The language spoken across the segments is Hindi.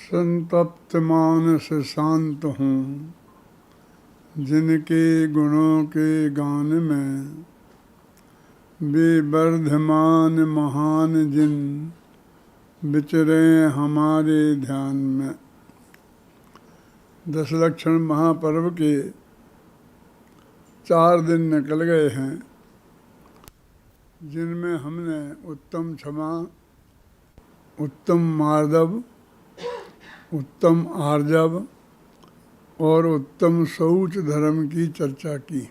संतप्त मानस शांत हूँ, जिनके गुणों के गान में वे वर्धमान महान जिन विचरे हमारे ध्यान में। दशलक्षण महापर्व के 4 दिन निकल गए हैं, जिनमें हमने उत्तम क्षमा, उत्तम मार्दव, उत्तम आर्जव और उत्तम शौच धर्म की चर्चा की।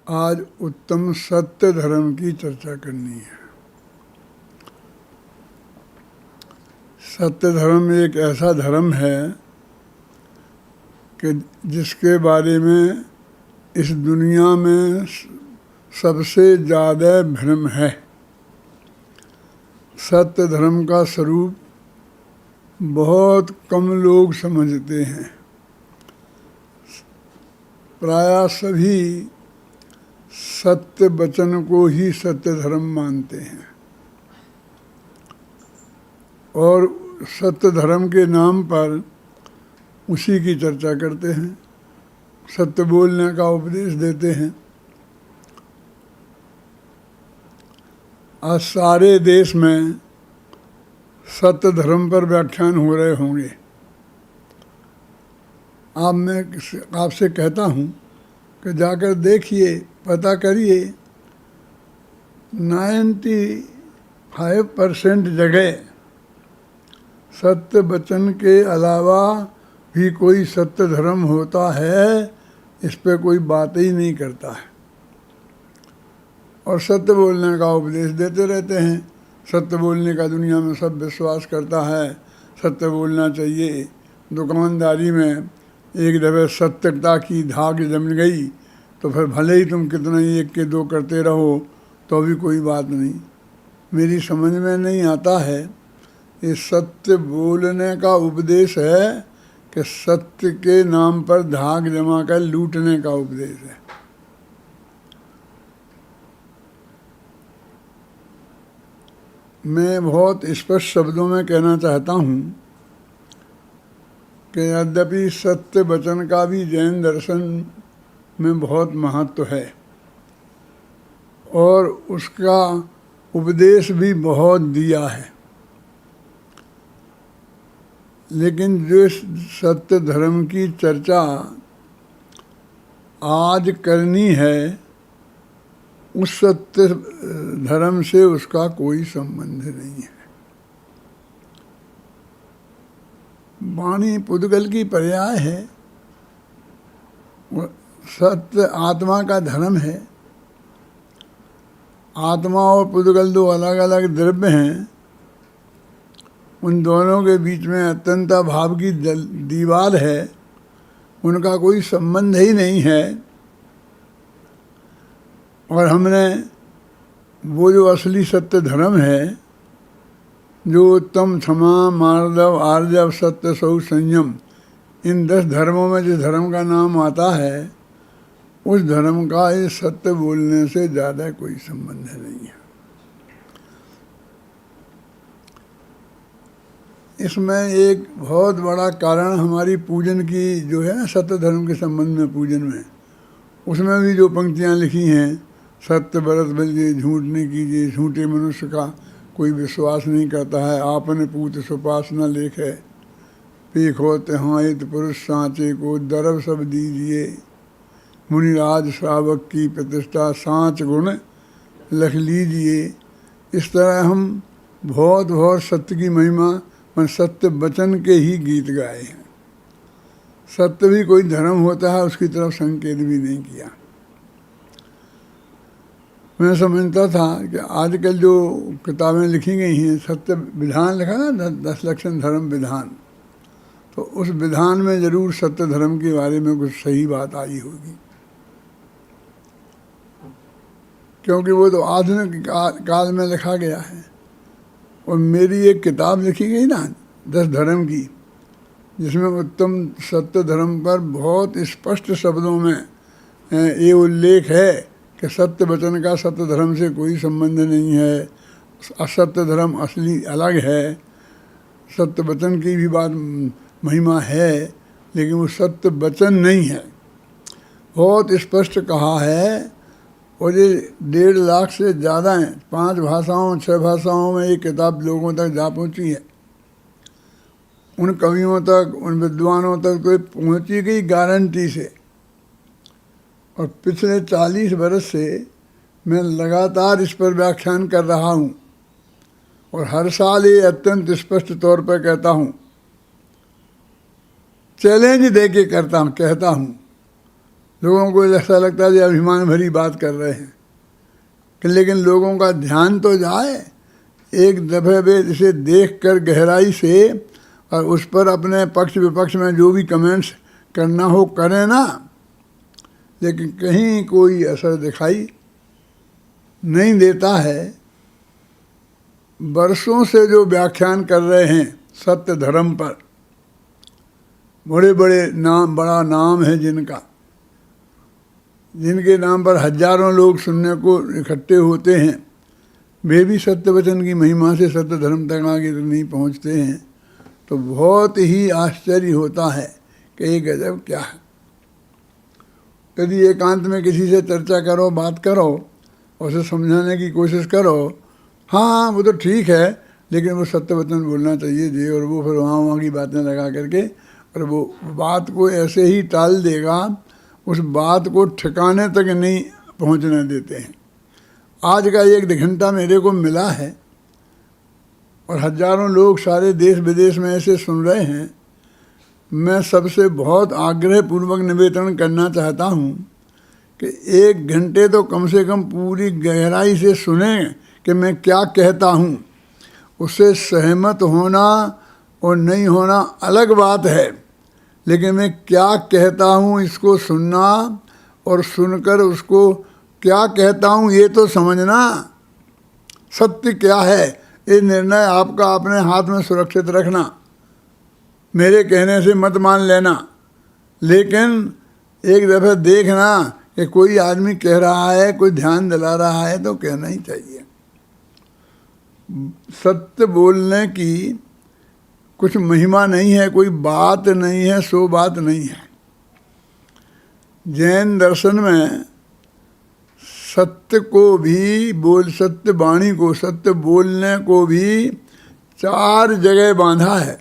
आज उत्तम सत्य धर्म की चर्चा करनी है। सत्य धर्म एक ऐसा धर्म है कि जिसके बारे में इस दुनिया में सबसे ज़्यादा भ्रम है। सत्य धर्म का स्वरूप बहुत कम लोग समझते हैं। प्रायः सभी सत्य वचन को ही सत्य धर्म मानते हैं और सत्य धर्म के नाम पर उसी की चर्चा करते हैं, सत्य बोलने का उपदेश देते हैं। आज सारे देश में सत्य धर्म पर व्याख्यान हो रहे होंगे। अब मैं आपसे कहता हूँ कि जाकर देखिए, पता करिए, 95% जगह सत्य वचन के अलावा भी कोई सत्य धर्म होता है, इस पे कोई बात ही नहीं करता है और सत्य बोलने का उपदेश देते रहते हैं। सत्य बोलने का दुनिया में सब विश्वास करता है, सत्य बोलना चाहिए। दुकानदारी में एक दफ़े सत्यता की धाक जम गई तो फिर भले ही तुम कितना ही 1 के 2 करते रहो तो भी कोई बात नहीं। मेरी समझ में नहीं आता है, ये सत्य बोलने का उपदेश है कि सत्य के नाम पर धाक जमा कर लूटने का उपदेश है। मैं बहुत स्पष्ट शब्दों में कहना चाहता हूँ कि यद्यपि सत्य वचन का भी जैन दर्शन में बहुत महत्व है और उसका उपदेश भी बहुत दिया है, लेकिन जो सत्य धर्म की चर्चा आज करनी है, उस सत्य धर्म से उसका कोई संबंध नहीं है। वाणी पुद्गल की पर्याय है। सत्य आत्मा का धर्म है। आत्मा और पुद्गल 2 अलग अलग द्रव्य हैं। उन दोनों के बीच में अत्यंता भाव की दीवार है, उनका कोई संबंध ही नहीं है। और हमने वो जो असली सत्य धर्म है, जो उत्तम क्षमा, मार्दव, आर्जव, सत्य, शौच, संयम, इन 10 धर्मों में जिस धर्म का नाम आता है, उस धर्म का इस सत्य बोलने से ज़्यादा कोई संबंध नहीं है। इसमें एक बहुत बड़ा कारण हमारी पूजन की जो है ना, सत्य धर्म के संबंध में पूजन में, उसमें भी जो पंक्तियाँ लिखी हैं, सत्य बरत बलिए, झूठ नहीं कीजिए, झूठे मनुष्य का कोई विश्वास नहीं करता है, आपने पूत सुपास न लेखे, पीख होते हाथ पुरुष सांचे को दरब सब दीजिए, मुनिराज श्रावक की प्रतिष्ठा सांच गुण लख लीजिए। इस तरह हम बहुत बहुत सत्य की महिमा में सत्य वचन के ही गीत गाए हैं। सत्य भी कोई धर्म होता है, उसकी तरफ संकेत भी नहीं किया। मैं समझता था कि आजकल जो किताबें लिखी गई हैं, सत्य विधान लिखा ना, 10 लक्षण धर्म विधान, तो उस विधान में ज़रूर सत्य धर्म के बारे में कुछ सही बात आई होगी, क्योंकि वो तो आधुनिक काल में लिखा गया है। और मेरी एक किताब लिखी गई ना 10 धर्म की, जिसमें उत्तम सत्य धर्म पर बहुत स्पष्ट शब्दों में ये उल्लेख है कि सत्य वचन का सत्य धर्म से कोई संबंध नहीं है, असत्य धर्म असली अलग है, सत्य वचन की भी बात महिमा है, लेकिन वो सत्य वचन नहीं है। बहुत स्पष्ट कहा है, और ये 1.5 लाख से ज़्यादा हैं, 5 भाषाओं 6 भाषाओं में ये किताब लोगों तक जा पहुंची है। उन कवियों तक, उन विद्वानों तक तो ये पहुंची गई गारंटी से। और पिछले 40 वर्ष से मैं लगातार इस पर व्याख्यान कर रहा हूँ, और हर साल ये अत्यंत स्पष्ट तौर पर कहता हूँ, चैलेंज दे के कहता हूँ। लोगों को ऐसा लगता है कि अभिमान भरी बात कर रहे हैं, लेकिन लोगों का ध्यान तो जाए। एक दफे वे इसे देख कर गहराई से, और उस पर अपने पक्ष विपक्ष में जो भी कमेंट्स करना हो करें ना, लेकिन कहीं कोई असर दिखाई नहीं देता है। वर्षों से जो व्याख्यान कर रहे हैं सत्य धर्म पर, बड़े बड़े नाम, बड़ा नाम है जिनके नाम पर हजारों लोग सुनने को इकट्ठे होते हैं, वे भी सत्य वचन की महिमा से सत्य धर्म तक आगे नहीं पहुंचते हैं। तो बहुत ही आश्चर्य होता है कि ये गजब क्या है। यदि एकांत में किसी से चर्चा करो, बात करो, उसे समझाने की कोशिश करो, हाँ वो तो ठीक है, लेकिन वो सत्य वचन बोलना चाहिए जी, और वो फिर वहाँ की बातें लगा करके, और वो बात को ऐसे ही टाल देगा, उस बात को ठिकाने तक नहीं पहुँचने देते हैं। आज का 1 घंटा मेरे को मिला है, और हजारों लोग सारे देश विदेश में ऐसे सुन रहे हैं। मैं सबसे बहुत आग्रहपूर्वक निवेदन करना चाहता हूँ कि 1 घंटे तो कम से कम पूरी गहराई से सुने कि मैं क्या कहता हूँ। उससे सहमत होना और नहीं होना अलग बात है, लेकिन मैं क्या कहता हूँ इसको सुनना, और सुनकर उसको क्या कहता हूँ ये तो समझना। सत्य क्या है ये निर्णय आपका अपने हाथ में सुरक्षित रखना। मेरे कहने से मत मान लेना, लेकिन एक दफ़ा देखना कि कोई आदमी कह रहा है, कोई ध्यान दिला रहा है तो कहना ही चाहिए। सत्य बोलने की कुछ महिमा नहीं है, कोई बात नहीं है, सो बात नहीं है। जैन दर्शन में सत्य को भी सत्य वाणी को, सत्य बोलने को भी 4 जगह बांधा है।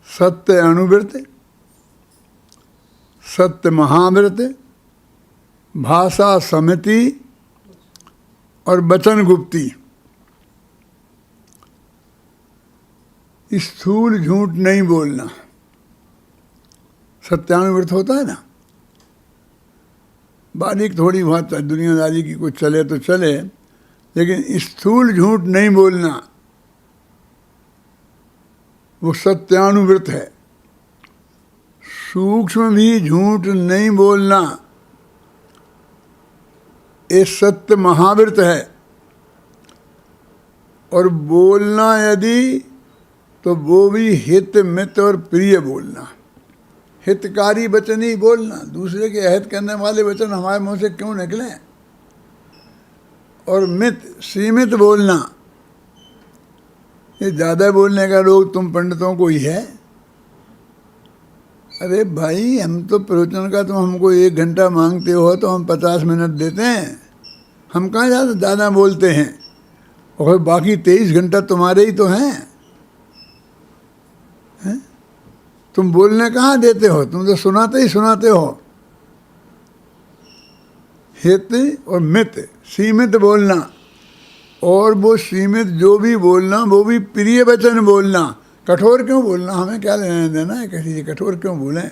सत्य अनुवृत्त, सत्य महावृत्त, भाषा समिति और वचन गुप्ती। स्थूल झूठ नहीं बोलना, सत्यानुवृत्त होता है ना। बारीक थोड़ी बात दुनियादारी की कुछ चले तो चले, लेकिन स्थूल झूठ नहीं बोलना वो सत्यानुवृत्त है। सूक्ष्म भी झूठ नहीं बोलना ये सत्य महावृत्त है। और बोलना यदि तो वो भी हित मित और प्रिय बोलना, हितकारी वचन ही बोलना। दूसरे के अहित करने वाले वचन हमारे मुंह से क्यों निकले। और मित सीमित बोलना, ये ज़्यादा बोलने का रोग तुम पंडितों को ही है। अरे भाई, हम तो प्रवचन का तुम हमको 1 घंटा मांगते हो तो हम 50 मिनट देते हैं। हम कहाँ ज़्यादा बोलते हैं, और बाकी 23 घंटा तुम्हारे ही तो हैं। तुम बोलने कहाँ देते हो, तुम तो सुनाते ही सुनाते हो। हित और मित, सीमित बोलना, और वो सीमित जो भी बोलना वो भी प्रिय वचन बोलना। कठोर क्यों बोलना, हमें क्या लेना देना है किसी से, कठोर क्यों बोलें।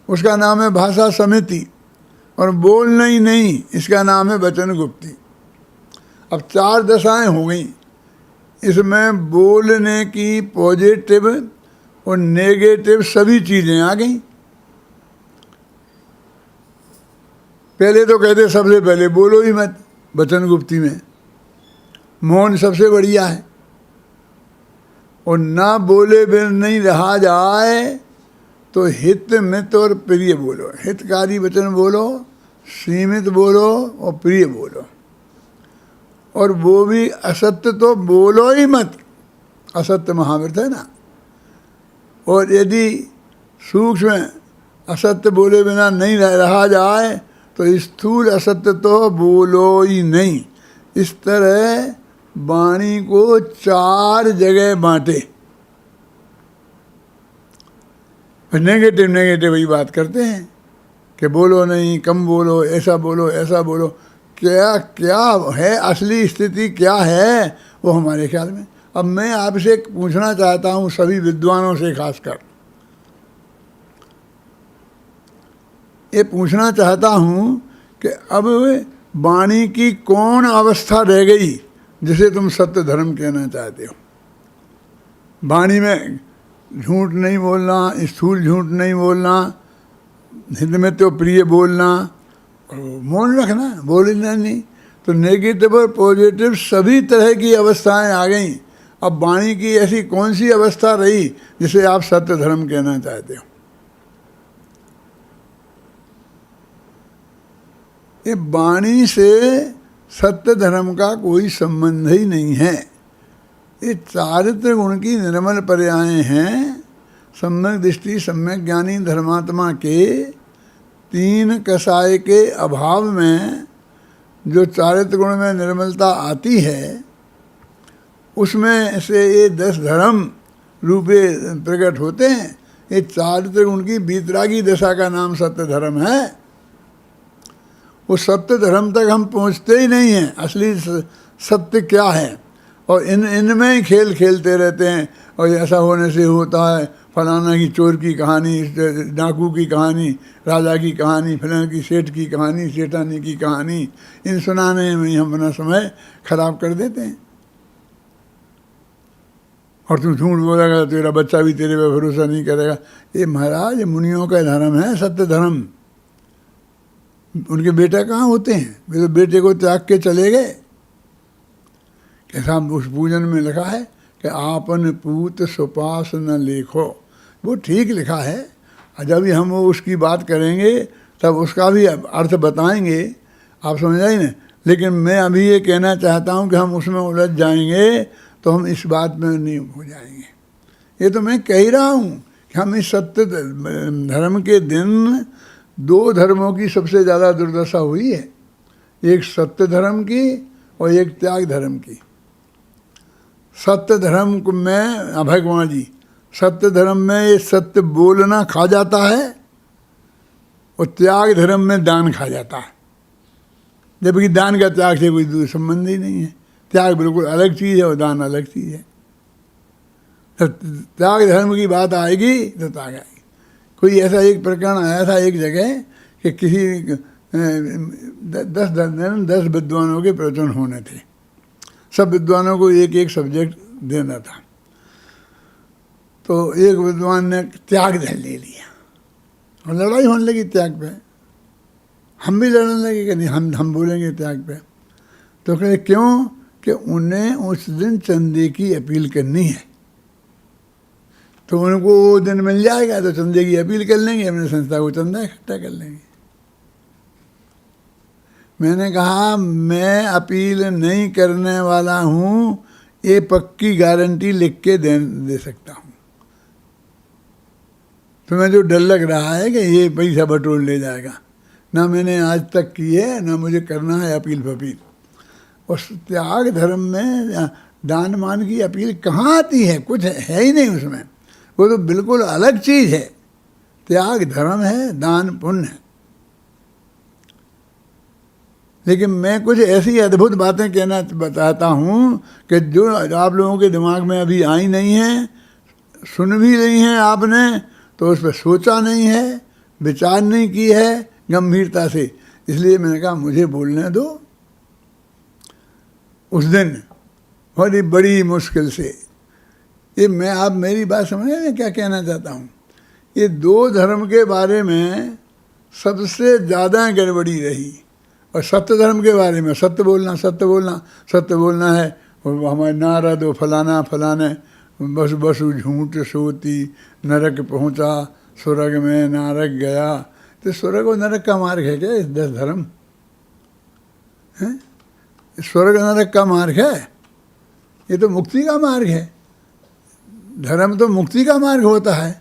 उसका नाम है भाषा समिति, और बोलना ही नहीं, इसका नाम है वचन गुप्ती। अब 4 दशाएं हो गई इसमें। बोलने की पॉजिटिव और नेगेटिव सभी चीज़ें आ गई। पहले तो कहते सबसे पहले बोलो ही मत, वचन गुप्ती में मौन सबसे बढ़िया है। और ना बोले बिन नहीं रहा जाए तो हित मित और प्रिय बोलो। हितकारी वचन बोलो, सीमित बोलो और प्रिय बोलो। और वो भी असत्य तो बोलो ही मत, असत्य महाव्रत है ना। और यदि सूक्ष्म असत्य बोले बिना नहीं रहा जाए तो स्थूल असत्य तो बोलो ही नहीं। इस तरह वाणी को 4 जगह बांटे। नेगेटिव नेगेटिव ही बात करते हैं कि बोलो नहीं, कम बोलो, ऐसा बोलो, ऐसा बोलो। क्या क्या है असली स्थिति, क्या है वो हमारे ख्याल में। अब मैं आपसे पूछना चाहता हूँ, सभी विद्वानों से खासकर ये पूछना चाहता हूँ कि अब वाणी की कौन अवस्था रह गई जिसे तुम सत्य धर्म कहना चाहते हो। वाणी में झूठ नहीं बोलना, स्थूल झूठ नहीं बोलना, हित में तो प्रिय बोलना, मौन रखना, बोलना नहीं। तो नेगेटिव और पॉजिटिव सभी तरह की अवस्थाएं आ गईं। अब वाणी की ऐसी कौन सी अवस्था रही जिसे आप सत्य धर्म कहना चाहते हो। ये वाणी से सत्य धर्म का कोई संबंध ही नहीं है। ये चारित्र गुण की निर्मल पर्याय हैं। सम्यक दृष्टि, सम्यक ज्ञानी धर्मात्मा के 3 कसाय के अभाव में जो चारित्र गुण में निर्मलता आती है, उसमें से ये 10 धर्म रूपे प्रकट होते हैं। ये चारित्र गुण की बीतरागी दशा का नाम सत्य धर्म है। वो सत्य धर्म तक हम पहुंचते ही नहीं हैं। असली सत्य क्या है, और इनमें ही खेल खेलते रहते हैं। और ऐसा होने से होता है, फलाना की चोर की कहानी, डाकू की कहानी, राजा की कहानी, फलाना की सेठ की कहानी, सेठानी की कहानी, इन सुनाने में ही हम अपना समय खराब कर देते हैं। और तुम झूठ बोलेगा तो तेरा बच्चा भी तेरे पे भरोसा नहीं करेगा। ये महाराज मुनियों का धर्म है सत्य धर्म। उनके बेटा कहाँ होते हैं, वे तो बेटे को त्याग के चले गए। कैसा उस पूजन में लिखा है कि आपन पूत सुपास न लेखो। वो ठीक लिखा है, और जब भी हम वो उसकी बात करेंगे तब उसका भी अर्थ बताएंगे, आप समझ आए ना। लेकिन मैं अभी ये कहना चाहता हूँ कि हम उसमें उलझ जाएंगे तो हम इस बात में नहीं हो जाएंगे। ये तो मैं कह ही रहा हूँ कि हम इस सत्य धर्म के दिन 2 धर्मों की सबसे ज़्यादा दुर्दशा हुई है। एक सत्य धर्म की और एक त्याग धर्म की। सत्य धर्म में भगवान जी, सत्य धर्म में ये सत्य बोलना खा जाता है, और त्याग धर्म में दान खा जाता है। जबकि दान का त्याग से कोई संबंध ही नहीं है। त्याग बिल्कुल अलग चीज़ है और दान अलग चीज़ है। तो त्याग धर्म की बात आएगी तो त्याग आएगी। कोई ऐसा एक प्रकरण आया था एक जगह कि किसी 10 विद्वानों के प्रवचन होने थे। सब विद्वानों को एक एक सब्जेक्ट देना था। तो एक विद्वान ने त्याग धर्म ले लिया और लड़ाई होने लगी त्याग पे। हम भी लड़ने लगे कि नहीं, हम बोलेंगे त्याग पे। तो कहे क्यों, कि उन्हें उस दिन चंदे की अपील करनी है। तो उनको वो दिन मिल जाएगा तो चंदे की अपील कर लेंगे, अपने संस्था को चंदा इकट्ठा कर लेंगे। मैंने कहा मैं अपील नहीं करने वाला हूँ, ये पक्की गारंटी लिख के दे सकता हूँ। तुम्हें जो डर लग रहा है कि ये पैसा बटोर ले जाएगा, ना मैंने आज तक की है, ना मुझे करना है अपील फपील। और त्याग धर्म में दान मान की अपील कहाँ आती है, कुछ है ही नहीं उसमें। वो तो बिल्कुल अलग चीज़ है। त्याग धर्म है, दान पुण्य है। लेकिन मैं कुछ ऐसी अद्भुत बातें कहना बताता हूँ कि जो आप लोगों के दिमाग में अभी आई नहीं हैं, सुन भी नहीं है आपने, तो उस पर सोचा नहीं है, विचार नहीं की है गंभीरता से। इसलिए मैंने कहा मुझे बोलने दो। उस दिन बड़ी बड़ी मुश्किल से ये मैं, आप मेरी बात समझ रहे हैं क्या कहना चाहता हूँ। ये 2 धर्म के बारे में सबसे ज़्यादा गड़बड़ी रही। और सत्य धर्म के बारे में सत्य बोलना, सत्य बोलना, सत्य बोलना है। और हमारे नारद और फलाना फलाने बस बसु झूठ सोती नरक पहुँचा, स्वर्ग में नारक गया। तो स्वर्ग और नरक का मार्ग है क्या इस 10 धर्म हैं? स्वर्ग नरक का मार्ग है, ये तो मुक्ति का मार्ग है। धर्म तो मुक्ति का मार्ग होता है,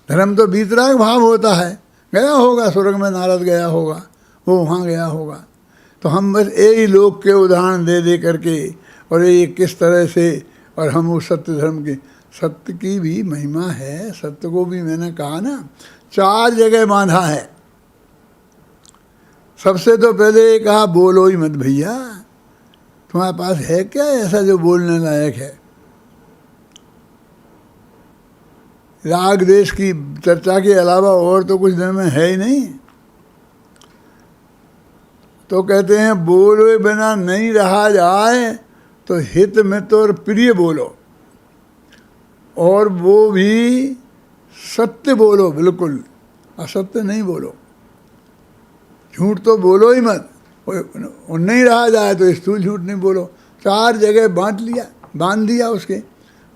धर्म तो वीतराग भाव होता है। गया होगा स्वर्ग में, नारद गया होगा, वो वहाँ गया होगा। तो हम बस यही लोक के उदाहरण दे दे करके, और ये किस तरह से, और हम उस सत्य धर्म के, सत्य की भी महिमा है। सत्य को भी मैंने कहा ना 4 जगह बांधा है। सबसे तो पहले कहा बोलो ही मत भैया, तुम्हारे पास है क्या ऐसा जो बोलने लायक है? राग देश की चर्चा के अलावा और तो कुछ दिन में है ही नहीं। तो कहते हैं बोले बिना नहीं रहा जाए, तो हित मित और प्रिय बोलो, और वो भी सत्य बोलो, बिल्कुल असत्य नहीं बोलो। झूठ तो बोलो ही मत, और नहीं रहा जाए तो स्थूल झूठ नहीं बोलो। 4 जगह बांध दिया उसके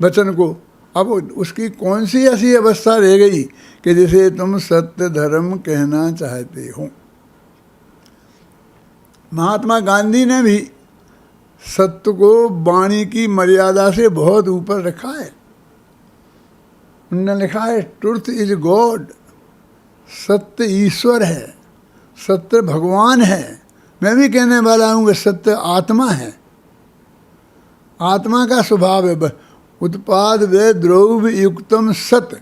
वचन को। अब उसकी कौन सी ऐसी अवस्था रह गई कि जिसे तुम सत्य धर्म कहना चाहते हो? महात्मा गांधी ने भी सत्य को वाणी की मर्यादा से बहुत ऊपर रखा है। उन्होंने लिखा है ट्रुथ इज गॉड, सत्य ईश्वर है, सत्य भगवान है। मैं भी कहने वाला हूँ कि सत्य आत्मा है, आत्मा का स्वभाव है। उत्पाद वे द्रव्य युक्तम सत्य,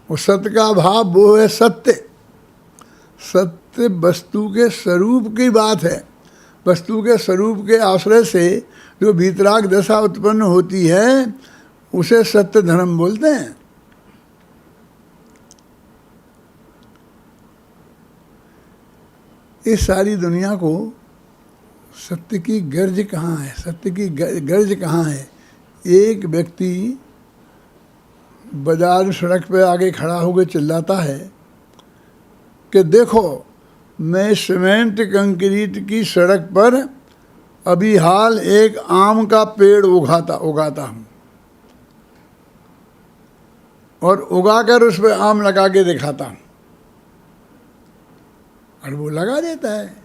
वो सत्य का भाव वो है सत्य। सत्य वस्तु के स्वरूप की बात है। वस्तु के स्वरूप के आश्रय से जो वीतराग दशा उत्पन्न होती है उसे सत्य धर्म बोलते हैं। इस सारी दुनिया को सत्य की गर्ज कहाँ है? सत्य की गर्ज कहाँ है? एक व्यक्ति बाजार सड़क पे आगे खड़ा होकर चिल्लाता है कि देखो मैं सीमेंट कंक्रीट की सड़क पर अभी हाल एक आम का पेड़ उगाता हूँ, और उगाकर उस पर आम लगा के दिखाता हूँ। और वो लगा देता है,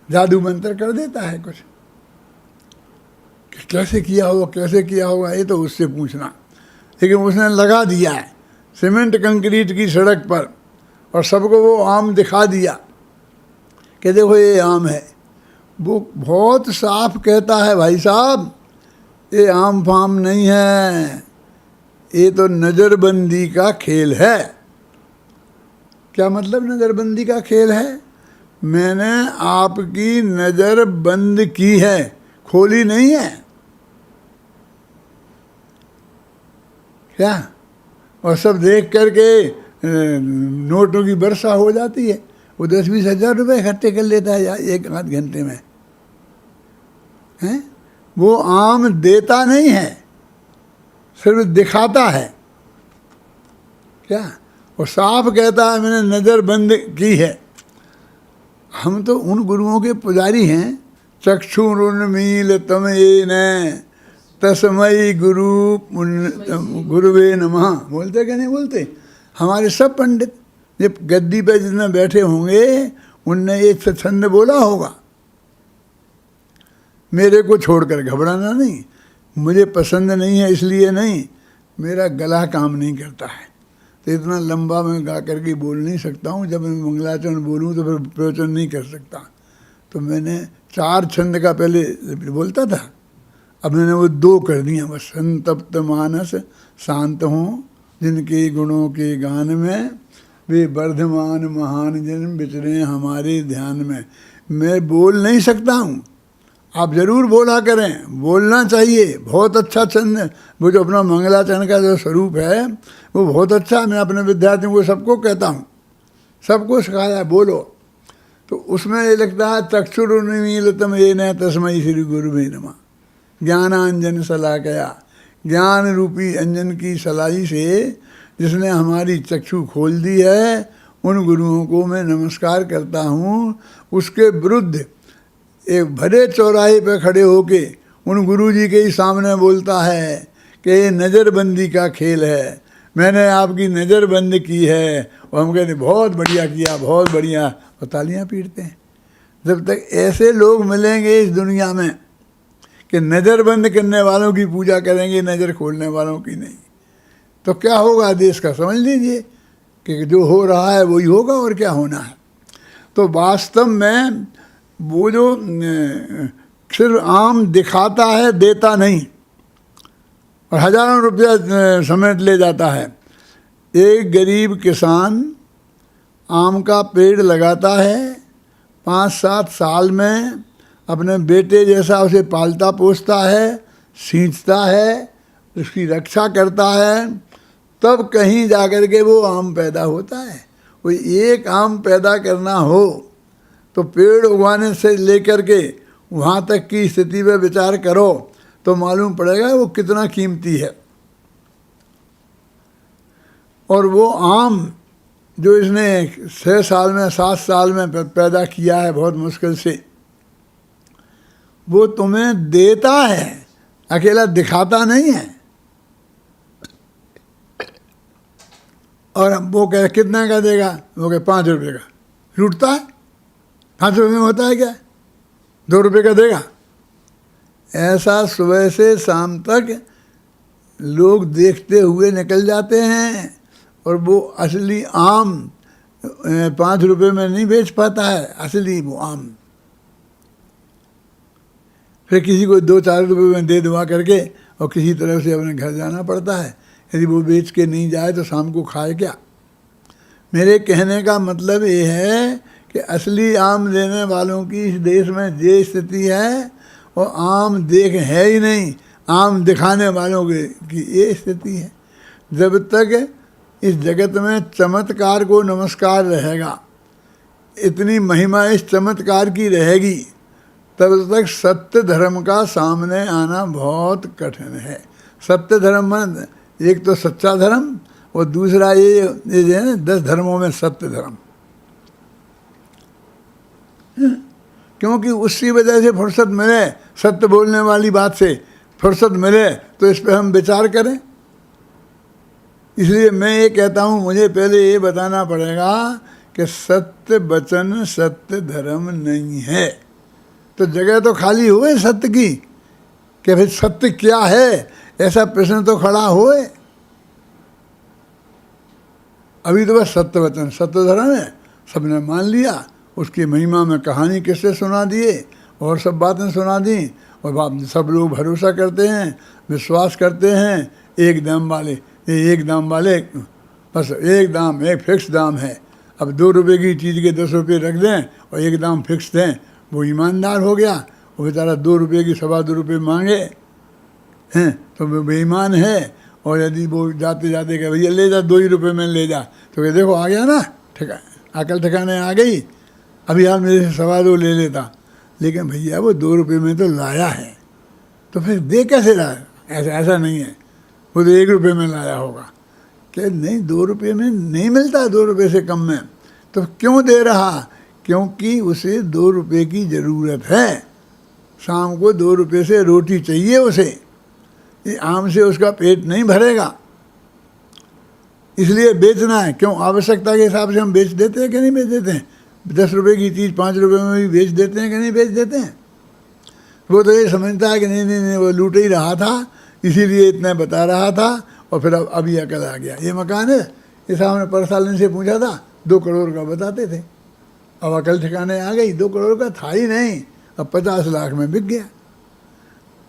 जादू मंत्र कर देता है कुछ। कि कैसे किया होगा ये तो उससे पूछना। लेकिन उसने लगा दिया है सीमेंट कंक्रीट की सड़क पर, और सबको वो आम दिखा दिया कि देखो ये आम है। वो बहुत साफ कहता है भाई साहब ये आम फाम नहीं है, ये तो नज़रबंदी का खेल है। क्या मतलब नज़रबंदी का खेल है? मैंने आपकी नज़र बंद की है, खोली नहीं है क्या? और सब देख करके नोटों की वर्षा हो जाती है। वो 10-20 हज़ार रुपये इकट्ठे कर लेता है 1 आध घंटे में। हैं? वो आम देता नहीं है, सिर्फ दिखाता है। क्या? वो साफ कहता है मैंने नज़र बंद की है। हम तो उन गुरुओं के पुजारी हैं। चक्षुरुन्मील तम येन तस्मै गुरुवे नमः बोलते क्या नहीं बोलते? हमारे सब पंडित जब गद्दी पे जितने बैठे होंगे उनने ये छंद बोला होगा। मेरे को छोड़कर घबराना नहीं, मुझे पसंद नहीं है इसलिए नहीं, मेरा गला काम नहीं करता है, तो इतना लंबा मैं गा करके बोल नहीं सकता हूँ। जब मैं मंगलाचरण बोलूँ तो फिर प्रवचन नहीं कर सकता। तो मैंने 4 छंद का पहले बोलता था, अब मैंने वो 2 कर दिया बस। संतप्त मानस शांत हों जिनके गुणों के गान में, वे वर्धमान महान जन विचरे हमारे ध्यान में। मैं बोल नहीं सकता हूँ, आप ज़रूर बोला करें, बोलना चाहिए। बहुत अच्छा छंद, वो जो अपना मंगलाचरण का जो स्वरूप है वो बहुत अच्छा है। मैं अपने विद्यार्थियों को सबको कहता हूँ, सबको सिखाया बोलो। तो उसमें ये लगता है चक्षुरुन्मीलितम येन तस्मै श्री गुरुवे नमः। ज्ञानांजन शलाकया, ज्ञान रूपी अंजन की सलाई से जिसने हमारी चक्षु खोल दी है, उन गुरुओं को मैं नमस्कार करता हूँ। उसके विरुद्ध एक भरे चौराहे पर खड़े होके उन गुरुजी के ही सामने बोलता है कि ये नज़रबंदी का खेल है, मैंने आपकी नज़र बंद की है। और हम कहते बहुत बढ़िया किया, बहुत बढ़िया, और तालियां पीटते हैं। जब तक ऐसे लोग मिलेंगे इस दुनिया में कि नज़र बंद करने वालों की पूजा करेंगे, नज़र खोलने वालों की नहीं, तो क्या होगा देश का समझ लीजिए कि जो हो रहा है वही होगा और क्या होना है। तो वास्तव में वो जो सिर्फ आम दिखाता है, देता नहीं, और हजारों रुपया समेट ले जाता है। एक गरीब किसान आम का पेड़ लगाता है, 5-7 साल में अपने बेटे जैसा उसे पालता पोसता है, सींचता है, उसकी रक्षा करता है, तब कहीं जाकर के वो आम पैदा होता है। कोई एक आम पैदा करना हो तो पेड़ उगाने से लेकर के वहाँ तक की स्थिति में विचार करो तो मालूम पड़ेगा वो कितना कीमती है। और वो आम जो इसने 6 साल में 7 साल में पैदा किया है बहुत मुश्किल से, वो तुम्हें देता है, अकेला दिखाता नहीं है। और वो कहे कितना का देगा, वो कहे 5 रुपये का, लूटता है। 5 रुपये में होता है क्या, 2 रुपये का देगा। ऐसा सुबह से शाम तक लोग देखते हुए निकल जाते हैं, और वो असली आम 5 रुपये में नहीं बेच पाता है, असली वो आम फिर किसी को 2-4 रुपये में दे दुआ करके और किसी तरह से अपने घर जाना पड़ता है। यदि वो बेच के नहीं जाए तो शाम को खाए क्या। मेरे कहने का मतलब ये है कि असली आम देने वालों की इस देश में ये स्थिति है, और आम देख है ही नहीं, आम दिखाने वालों की ये स्थिति है। जब तक इस जगत में चमत्कार को नमस्कार रहेगा, इतनी महिमा इस चमत्कार की रहेगी, तब तक सत्य धर्म का सामने आना बहुत कठिन है। सत्य धर्म में एक तो सच्चा धर्म, और दूसरा ये जो है ना 10 धर्मों में सत्य धर्म, क्योंकि उसी वजह से फुर्सत मिले, सत्य बोलने वाली बात से फुर्सत मिले तो इस पर हम विचार करें। इसलिए मैं ये कहता हूँ, मुझे पहले ये बताना पड़ेगा कि सत्य वचन सत्य धर्म नहीं है, तो जगह तो खाली हुए सत्य की कि भाई सत्य क्या है, ऐसा प्रश्न तो खड़ा होए। अभी तो बस सत्य वचन सत्य धर्म है, सबने मान लिया, उसकी महिमा में कहानी किससे सुना दिए और सब बातें सुना दी, और सब लोग भरोसा करते हैं, विश्वास करते हैं। एक दाम वाले, ये एक दाम वाले, बस एक दाम, एक फिक्स दाम है। अब 2 रुपये की चीज़ के 10 रुपये रख दें और एक दाम फिक्स दें, वो ईमानदार हो गया। वो बेचारा 2 रुपये की 2.25 रुपये मांगे हैं तो वो बेईमान है। और यदि वो जाते जाते कहे भैया ले जा, 2 ही रुपये में ले जा, तो कहे देखो आ गया ना, अकल ठिकाने आ गई, अभी यार मेरे से 2.25 ले लेता, लेकिन भैया वो 2 रुपये में तो लाया है, तो फिर दे कैसे लाया। ऐसा नहीं है, वो तो 1 रुपये में लाया होगा। कि नहीं, 2 रुपये में नहीं मिलता, 2 रुपये से कम में, तो क्यों दे रहा, क्योंकि उसे 2 रुपये की ज़रूरत है। शाम को 2 रुपये से रोटी चाहिए उसे, ये आम से उसका पेट नहीं भरेगा, इसलिए बेचना है। क्यों, आवश्यकता के हिसाब से हम बेच देते हैं कि नहीं बेच देते हैं। 10 रुपये की चीज़ 5 रुपये में भी बेच देते हैं कि नहीं बेच देते हैं। वो तो ये समझता है कि नहीं वो लूट ही रहा था, इसीलिए इतना बता रहा था, और फिर अब ये अकल आ गया। ये मकान है, ये सामने परसालन से पूछा था, 2 करोड़ का बताते थे, अब अकल ठिकाने आ गई। 2 करोड़ का था ही नहीं, अब 50 लाख में बिक गया।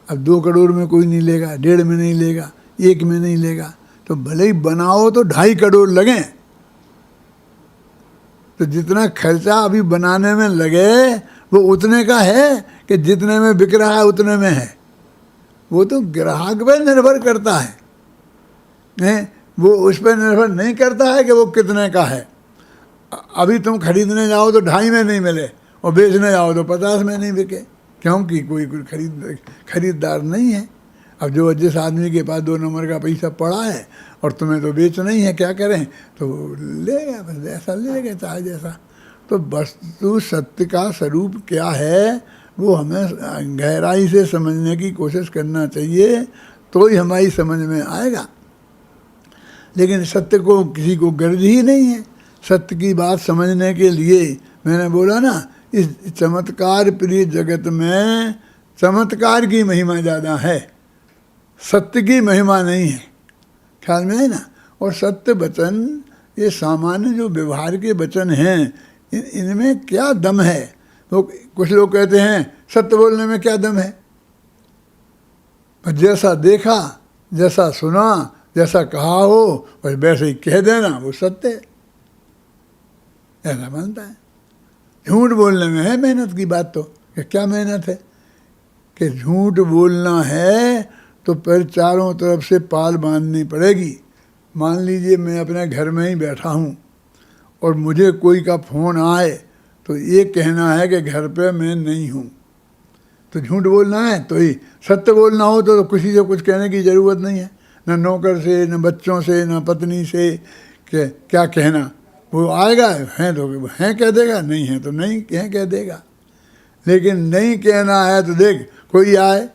अब 2 करोड़ में कोई नहीं लेगा, 1.5 में नहीं लेगा, 1 में नहीं लेगा, तो भले ही बनाओ तो 2.5 करोड़ लगे। तो जितना खर्चा अभी बनाने में लगे वो उतने का है कि जितने में बिक रहा है उतने में है। वो तो ग्राहक पर निर्भर करता है, नहीं वो उस पर निर्भर नहीं करता है कि वो कितने का है। अभी तुम खरीदने जाओ तो 2.5 में नहीं मिले, और बेचने जाओ तो 50 में नहीं बिके, क्योंकि कोई खरीददार नहीं है। अब जो जिस आदमी के पास 2 नंबर का पैसा पड़ा है और तुम्हें तो बेचना ही है, क्या करें, तो लेगा, बस जैसा लेगा चाहे जैसा। तो वस्तु सत्य का स्वरूप क्या है वो हमें गहराई से समझने की कोशिश करना चाहिए, तो ही हमारी समझ में आएगा। लेकिन सत्य को किसी को गर्ज ही नहीं है। सत्य की बात समझने के लिए मैंने बोला ना, इस चमत्कार प्रिय जगत में चमत्कार की महिमा ज़्यादा है, सत्य की महिमा नहीं है। ख्याल में है ना। और सत्य वचन, ये सामान्य जो व्यवहार के वचन हैं, इनमें क्या दम है? तो कुछ लोग कहते हैं सत्य बोलने में क्या दम है? पर जैसा देखा, जैसा सुना, जैसा कहा हो बस वैसे ही कह देना, वो सत्य है, ऐसा मानता है। झूठ बोलने में है मेहनत की बात। तो क्या मेहनत है कि झूठ बोलना है तो फिर चारों तरफ से पाल बांधनी पड़ेगी। मान लीजिए मैं अपने घर में ही बैठा हूँ और मुझे कोई का फ़ोन आए तो ये कहना है कि घर पे मैं नहीं हूँ, तो झूठ बोलना है। तो ही सत्य बोलना हो तो किसी से कुछ कहने की ज़रूरत नहीं है, न नौकर से, न बच्चों से, न पत्नी से, कि क्या कहना। वो आएगा, हैं तो हैं कह देगा, नहीं है तो नहीं हैं कह देगा। लेकिन नहीं कहना है तो देख, कोई आए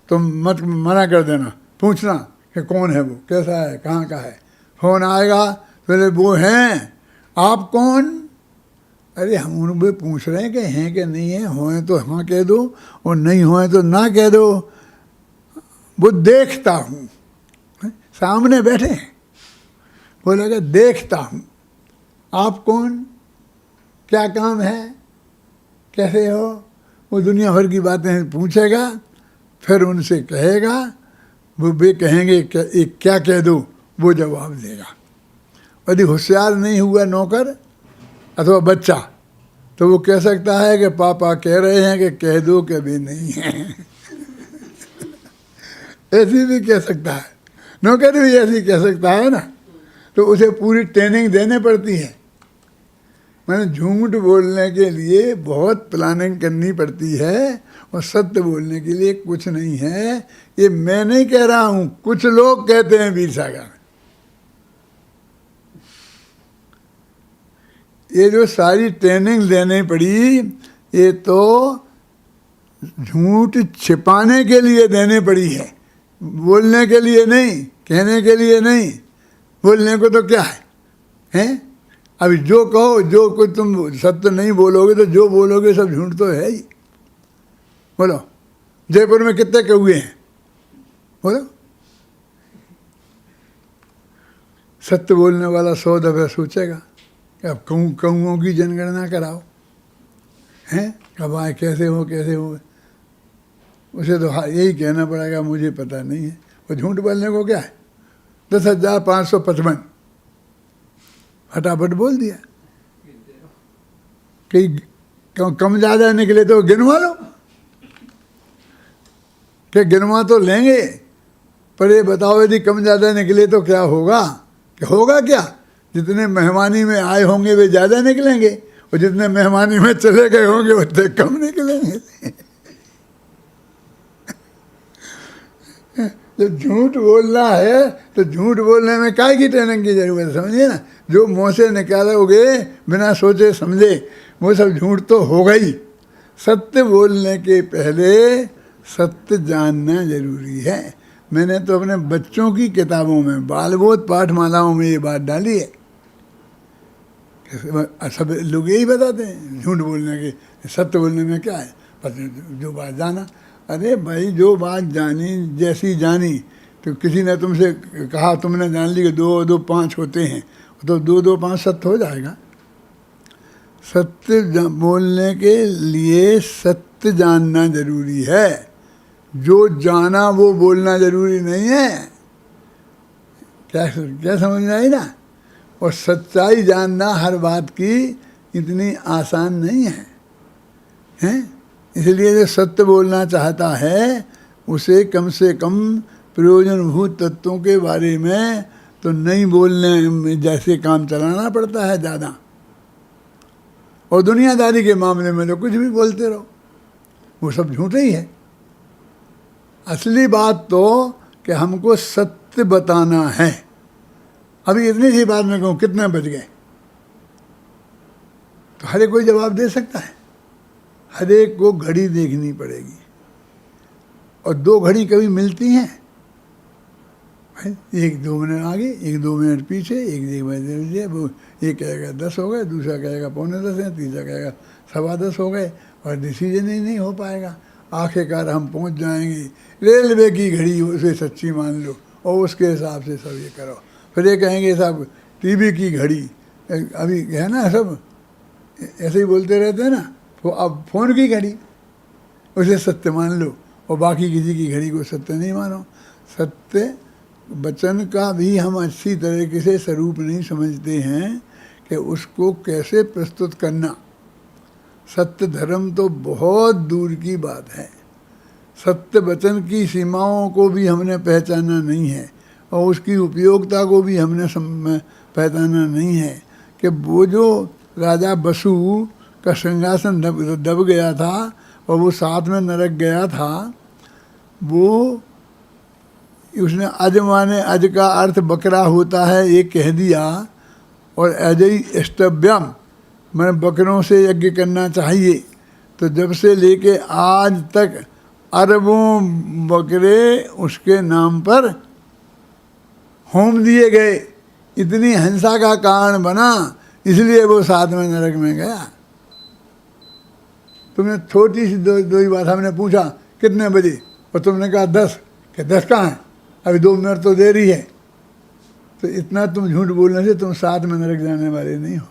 तो मत मना कर देना, पूछना कि कौन है वो, कैसा है, कहाँ का है। फ़ोन आएगा पहले वो हैं, आप कौन? अरे हम उनसे पूछ रहे हैं कि हैं कि नहीं है, होए तो हाँ कह दो और नहीं होए तो ना कह दो। वो देखता हूँ, सामने बैठे हैं, बोला कि देखता हूँ, आप कौन, क्या काम है, कैसे हो। वो दुनिया भर की बातें पूछेगा, फिर उनसे कहेगा, वो वे कहेंगे एक क्या कह दो, वो जवाब देगा। यदि होशियार नहीं हुआ नौकर अथवा बच्चा तो वो कह सकता है कि पापा कह रहे हैं कि कह दो कि भी नहीं है। ऐसी भी कह सकता है, नौकर भी ऐसी कह सकता है ना। तो उसे पूरी ट्रेनिंग देने पड़ती है। मैंने झूठ बोलने के लिए बहुत प्लानिंग करनी पड़ती है और सत्य बोलने के लिए कुछ नहीं है। ये मैं नहीं कह रहा हूँ, कुछ लोग कहते हैं वीर सागर। ये जो सारी ट्रेनिंग देनी पड़ी, ये तो झूठ छिपाने के लिए देनी पड़ी है, बोलने के लिए नहीं, कहने के लिए नहीं। बोलने को तो क्या है, हैं? अभी जो कहो, जो कुछ तुम सत्य नहीं बोलोगे तो जो बोलोगे सब झूठ तो है ही। बोलो, जयपुर में कितने कौए हैं? बोलो। सत्य बोलने वाला 100 दफे सोचेगा कि अब कौओं की जनगणना कराओ, हैं? कब आए, कैसे हो, कैसे हो। उसे तो यही कहना पड़ेगा मुझे पता नहीं है। और झूठ बोलने को क्या है, 10,555 फटाफट बोल दिया। कि कम ज़्यादा निकले तो गिनवा लो, कि गिनवा तो लेंगे, पर ये बताओ यदि कम ज़्यादा निकले तो क्या होगा? कि होगा क्या? जितने मेहमानी में आए होंगे वे ज़्यादा निकलेंगे और जितने मेहमानी में चले गए होंगे उतने कम निकलेंगे। जब झूठ बोलना है तो झूठ बोलने में काय की ट्रेनिंग की जरूरत है, समझिए ना। जो मुँह से निकालोगे बिना सोचे समझे वो सब झूठ तो होगा ही। सत्य बोलने के पहले सत्य जानना जरूरी है। मैंने तो अपने बच्चों की किताबों में, बालबोध पाठमालाओं में ये बात डाली है। सब लोग यही बताते हैं झूठ बोलने के, सत्य बोलने में क्या है, पर जो बात जाना। अरे भाई, जो बात जानी जैसी जानी, तो किसी ने तुमसे कहा, तुमने जान ली कि 2 और 2 5 होते हैं, तो 2 2 5 सत्य हो जाएगा। सत्य बोलने के लिए सत्य जानना जरूरी है। जो जाना वो बोलना जरूरी नहीं है। क्या समझ में आई ना। और सच्चाई जानना हर बात की इतनी आसान नहीं है, हैं? इसलिए जो सत्य बोलना चाहता है उसे कम से कम प्रयोजनभूत तत्वों के बारे में तो नहीं बोलने में जैसे काम चलाना पड़ता है ज़्यादा। और दुनियादारी के मामले में तो कुछ भी बोलते रहो, वो सब झूठ ही है। असली बात तो कि हमको सत्य बताना है। अभी इतनी सी बात में कहूँ कितने बज गए, तो हर एक कोई जवाब दे सकता है। हर एक को घड़ी देखनी पड़ेगी, और 2 घड़ी कभी मिलती हैं, 1-2 मिनट आगे, 1-2 मिनट पीछे, 1 मिनट, वो एक कहेगा 10 हो गए, दूसरा कहेगा 9:45 है, तीसरा कहेगा 10:15 हो गए और डिसीजन ही नहीं हो पाएगा। आखिरकार हम पहुंच जाएंगे, रेलवे की घड़ी उसे सच्ची मान लो और उसके हिसाब से सब ये करो। फिर ये कहेंगे सब टीवी की घड़ी, अभी है ना, सब ऐसे ही बोलते रहते हैं ना, तो अब फ़ोन की घड़ी उसे सत्य मान लो और बाकी किसी की घड़ी को सत्य नहीं मानो। सत्य वचन का भी हम अच्छी तरीके से स्वरूप नहीं समझते हैं कि उसको कैसे प्रस्तुत करना। सत्य धर्म तो बहुत दूर की बात है, सत्य वचन की सीमाओं को भी हमने पहचाना नहीं है और उसकी उपयोगिता को भी हमने पहचाना नहीं है कि वो जो राजा बसु का सिंहासन दब गया था और वो साथ में नरक गया था, वो उसने अज माने, अज का अर्थ बकरा होता है, ये कह दिया। और अजय स्तव्यम मैंने बकरों से यज्ञ करना चाहिए। तो जब से लेके आज तक अरबों बकरे उसके नाम पर होम दिए गए, इतनी हिंसा का कारण बना, इसलिए वो साथ में नरक में गया। तुमने छोटी सी दो ही बात हमने पूछा कितने बजे, और तुमने कहा 10, कि 10 कहाँ है, अभी 2 मिनट तो देरी है। तो इतना तुम झूठ बोलने से तुम साथ में नरक जाने वाले नहीं हो,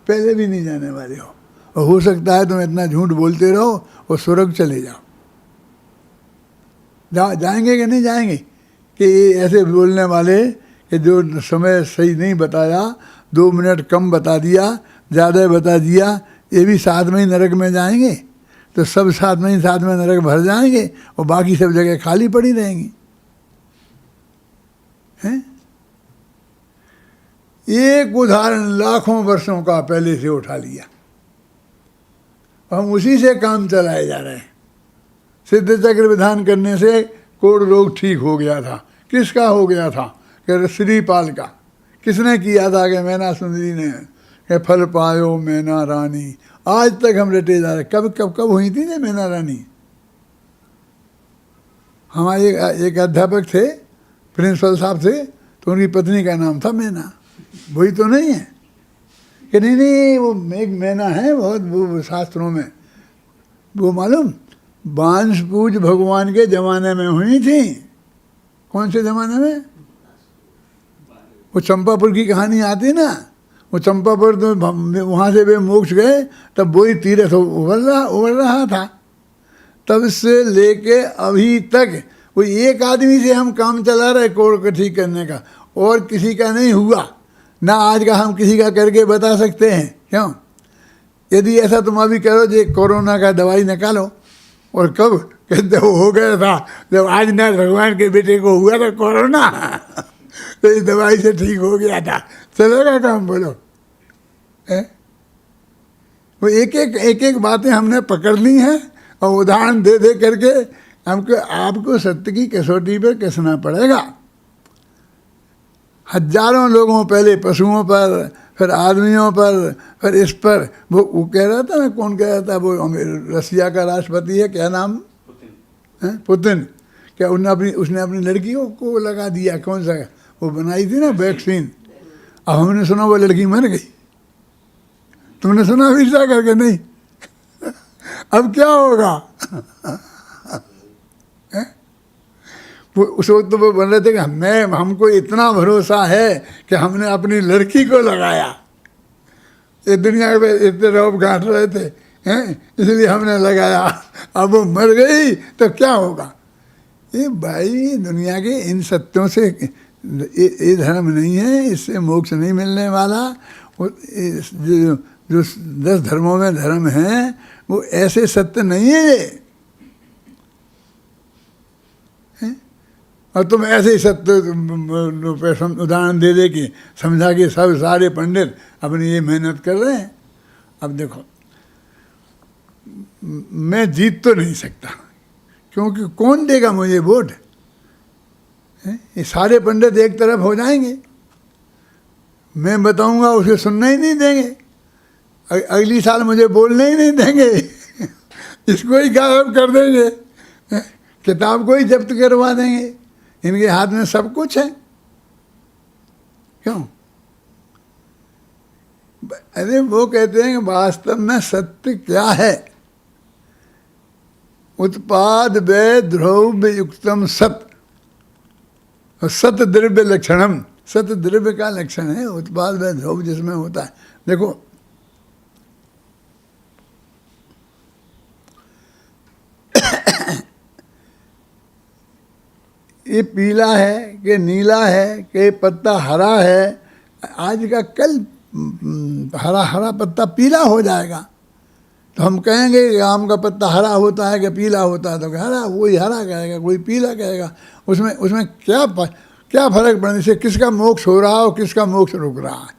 पहले भी नहीं जाने वाले हो। और हो सकता है तुम इतना झूठ बोलते रहो और स्वर्ग चले जाओ। जाएंगे कि नहीं जाएंगे? कि ऐसे बोलने वाले कि जो समय सही नहीं बताया, 2 मिनट कम बता दिया, ज़्यादा बता दिया, ये भी साथ में ही नरक में जाएंगे। तो सब साथ में ही साथ में नरक भर जाएंगे और बाकी सब जगह खाली पड़ी रहेंगी। हैं? एक उदाहरण लाखों वर्षों का पहले से उठा लिया, हम उसी से काम चलाए जा रहे हैं। सिद्ध चक्र विधान करने से कोढ़ रोग ठीक हो गया था। किसका हो गया था? कि श्रीपाल का। किसने किया था? कि मैना सुंदरी ने। कि फल पायो मैना रानी। आज तक हम रटे जा रहे। कब कब कब हुई थी ना मैना रानी? हमारे एक अध्यापक थे, प्रिंसिपल साहब थे, तो उनकी पत्नी का नाम था मैना। वही तो नहीं है? कि नहीं वो एक मैना है बहुत, वो शास्त्रों में वो मालूम, बांस पूज भगवान के जमाने में हुई थी। कौन से जमाने में? वो चंपापुर की कहानी आती ना, वो चंपापुर तो वहाँ से वे मोक्ष गए, तब वही तीर्थ उभर रहा था। तब से लेके अभी तक वो एक आदमी से हम काम चला रहे कोढ़ को ठीक करने का, और किसी का नहीं हुआ ना। आज का हम किसी का करके बता सकते हैं। क्यों? यदि ऐसा तुम अभी करो, जो कोरोना का दवाई निकालो, और कब कहते हो गया था, जब आज ना भगवान के बेटे को हुआ था कोरोना, तो इस दवाई से ठीक हो गया था। चलेगा काम? बोलो। वो एक एक बातें हमने पकड़ ली हैं और उदाहरण दे दे करके हमको आपको सत्य की कसौटी पर कसना पड़ेगा। हजारों लोगों, पहले पशुओं पर, फिर आदमियों पर, फिर इस पर। वो कह रहा था ना, कौन कह रहा था, वो रसिया का राष्ट्रपति है, क्या नाम? पुतिन। क्या उसने अपनी लड़कियों को लगा दिया? कौन सा वो बनाई थी ना वैक्सीन। अब हमने सुना वो लड़की मर गई। तुमने सुना विचार करके? नहीं। अब क्या होगा? उस वक्त तो वो बोल रहे थे कि हमको इतना भरोसा है कि हमने अपनी लड़की को लगाया। ये दुनिया में इतने रौब गांठ रहे थे, हैं, इसलिए हमने लगाया। अब वो मर गई तो क्या होगा? ये भाई दुनिया के इन सत्यों से ये धर्म नहीं है, इससे मोक्ष नहीं मिलने वाला। जो 10 धर्मों में धर्म हैं वो ऐसे सत्य नहीं है। और तुम ऐसे ही सत्य उदाहरण दे दे के समझा के सब सारे पंडित अपनी ये मेहनत कर रहे हैं। अब देखो, मैं जीत तो नहीं सकता, क्योंकि कौन देगा मुझे वोट? ये सारे पंडित एक तरफ हो जाएंगे, मैं बताऊंगा उसे सुनना ही नहीं देंगे, अगली साल मुझे बोलने ही नहीं देंगे, इसको ही गायब कर देंगे, किताब को ही जब्त करवा देंगे। इनके हाथ में सब कुछ है। क्यों? अरे वो कहते हैं कि वास्तव में सत्य क्या है? उत्पाद वे द्रव्य युक्तम सत, और सत द्रव्य लक्षणम, सत द्रव्य का लक्षण है उत्पाद व द्रव्य जिसमें होता है। देखो ये पीला है कि नीला है कि पत्ता हरा है, आज का कल हरा हरा पत्ता पीला हो जाएगा, तो हम कहेंगे कि आम का पत्ता हरा होता है कि पीला होता है, तो हरा वही हरा कहेगा, कोई पीला कहेगा। उसमें उसमें क्या फर्क पड़ने से किसका मोक्ष हो रहा है और किसका मोक्ष रुक रहा है?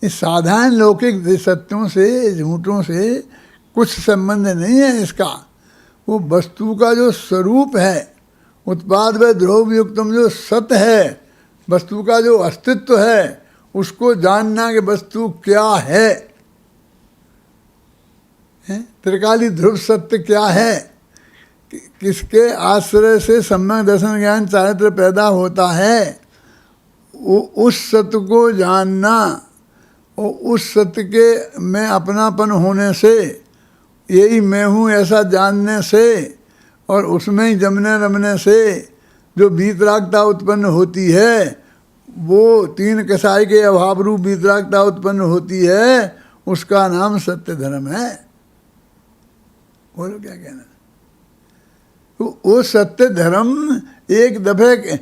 इस साधारण लौकिक सत्यों से, झूठों से कुछ संबंध नहीं है इसका। वो वस्तु का जो स्वरूप है, उत्पाद व द्रव्य युक्तम जो सत्य है, वस्तु का जो अस्तित्व है, उसको जानना कि वस्तु क्या है, त्रिकाली ध्रुव सत्य क्या है, किसके आश्रय से सम्यक दर्शन ज्ञान चारित्र पैदा होता है, उस सत्य को जानना और उस सत्य के में अपनापन होने से, यही मैं हूँ ऐसा जानने से, और उसमें ही जमने रमने से जो वीतरागता उत्पन्न होती है, वो तीन कसाई के अभाव रूप वीतरागता उत्पन्न होती है, उसका नाम सत्य धर्म है। बोलो क्या कहना? तो वो सत्य धर्म एक दफे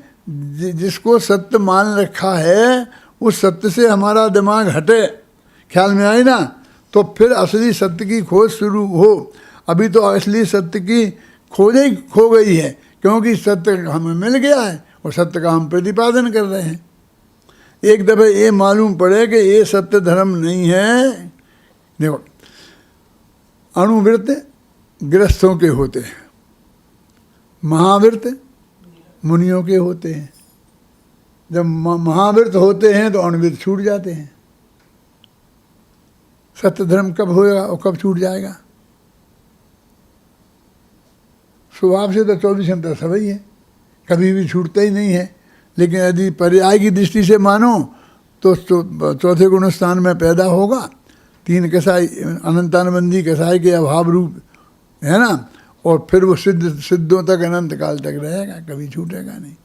जिसको सत्य मान रखा है, उस सत्य से हमारा दिमाग हटे, ख्याल में आई ना, तो फिर असली सत्य की खोज शुरू हो। अभी तो असली सत्य की खोज ही खो गई है, क्योंकि सत्य हमें मिल गया है और सत्य का हम प्रतिपादन कर रहे हैं। एक दफे ये मालूम पड़े कि ये सत्य धर्म नहीं है। देखो, अणुव्रत गृहस्थों के होते हैं, महाव्रत मुनियों के होते हैं। जब महाव्रत होते हैं तो अणुव्रत छूट जाते हैं। सत्य धर्म कब होगा और कब छूट जाएगा? स्वभाव से तो 24 घंटा सभी है, कभी भी छूटता ही नहीं है। लेकिन यदि पर्याय की दृष्टि से मानो तो चौथे गुण स्थान में पैदा होगा। तीन कसाई, अनंतानबंदी कसाई के अभाव रूप है ना, और फिर वो सिद्धों तक अनंत काल तक रहेगा, कभी छूटेगा नहीं।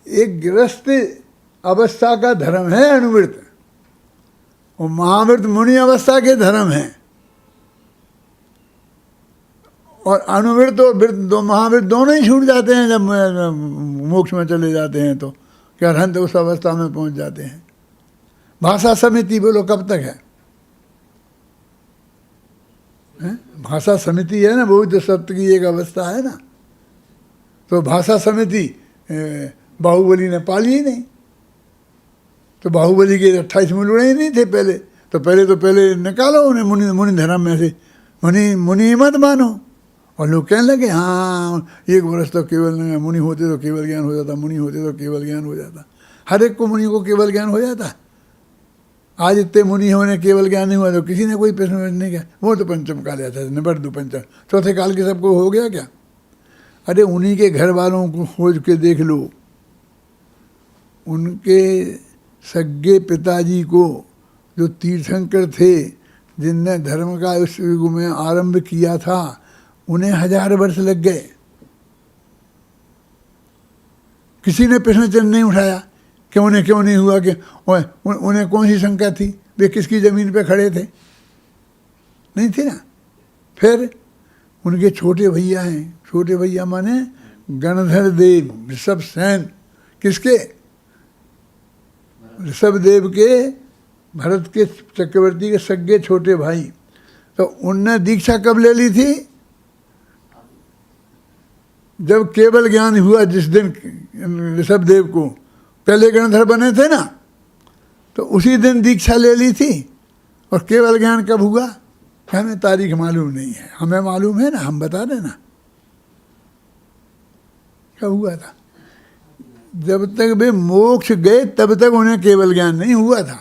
एक गृहस्थ अवस्था का धर्म है अणुव्रत, और महाव्रत मुनि अवस्था के धर्म है। और अणुव्रत और व्रत दो महाव्रत दोनों ही छूट जाते हैं जब मोक्ष में चले जाते हैं, तो क्या अरहंत उस अवस्था में पहुंच जाते हैं। भाषा समिति बोलो कब तक है? भाषा समिति है ना, बहुत सत्य की एक अवस्था है ना। तो भाषा समिति बाहुबली ने पाली ही नहीं, तो बाहुबली के 28 मूल ही नहीं थे पहले। तो पहले निकालो उन्हें मुनि धर्म में से, मुनि मत मानो। और लोग कहने लगे हाँ 1 वर्ष तो केवल मुनि होते तो केवल ज्ञान हो जाता, मुनि होते तो केवल ज्ञान हो जाता। हर एक को मुनि को केवल ज्ञान हो जाता। आज इतने मुनि होने केवल ज्ञान नहीं हुआ तो किसी ने कोई प्रश्न नहीं किया। वो तो पंचम काल आता है, निबट दो पंचम, चौथे काल के सबको हो गया क्या? अरे उन्हीं के घर वालों को खोज के देख लो। उनके सगे पिताजी को जो तीर्थंकर थे, जिनने धर्म का उस युग में आरंभ किया था, उन्हें 1000 वर्ष लग गए। किसी ने प्रश्न चिन्ह नहीं उठाया कि उन्हें क्यों नहीं हुआ, कि उन्हें कौन सी शंका थी, वे किसकी ज़मीन पे खड़े थे? नहीं थी ना। फिर उनके छोटे भैया हैं, छोटे भैया माने गणधर देव, ऋषभ सेन। किसके? ऋषभ देव के, भरत के चक्रवर्ती के सगे छोटे भाई। तो उनने दीक्षा कब ले ली थी? जब केवल ज्ञान हुआ, जिस दिन ऋषभ देव को पहले गणधर बने थे ना, तो उसी दिन दीक्षा ले ली थी। और केवल ज्ञान कब हुआ? हमें तारीख मालूम नहीं है, हमें मालूम है ना, हम बता देना कब हुआ था। जब तक वे मोक्ष गए तब तक उन्हें केवल ज्ञान नहीं हुआ था।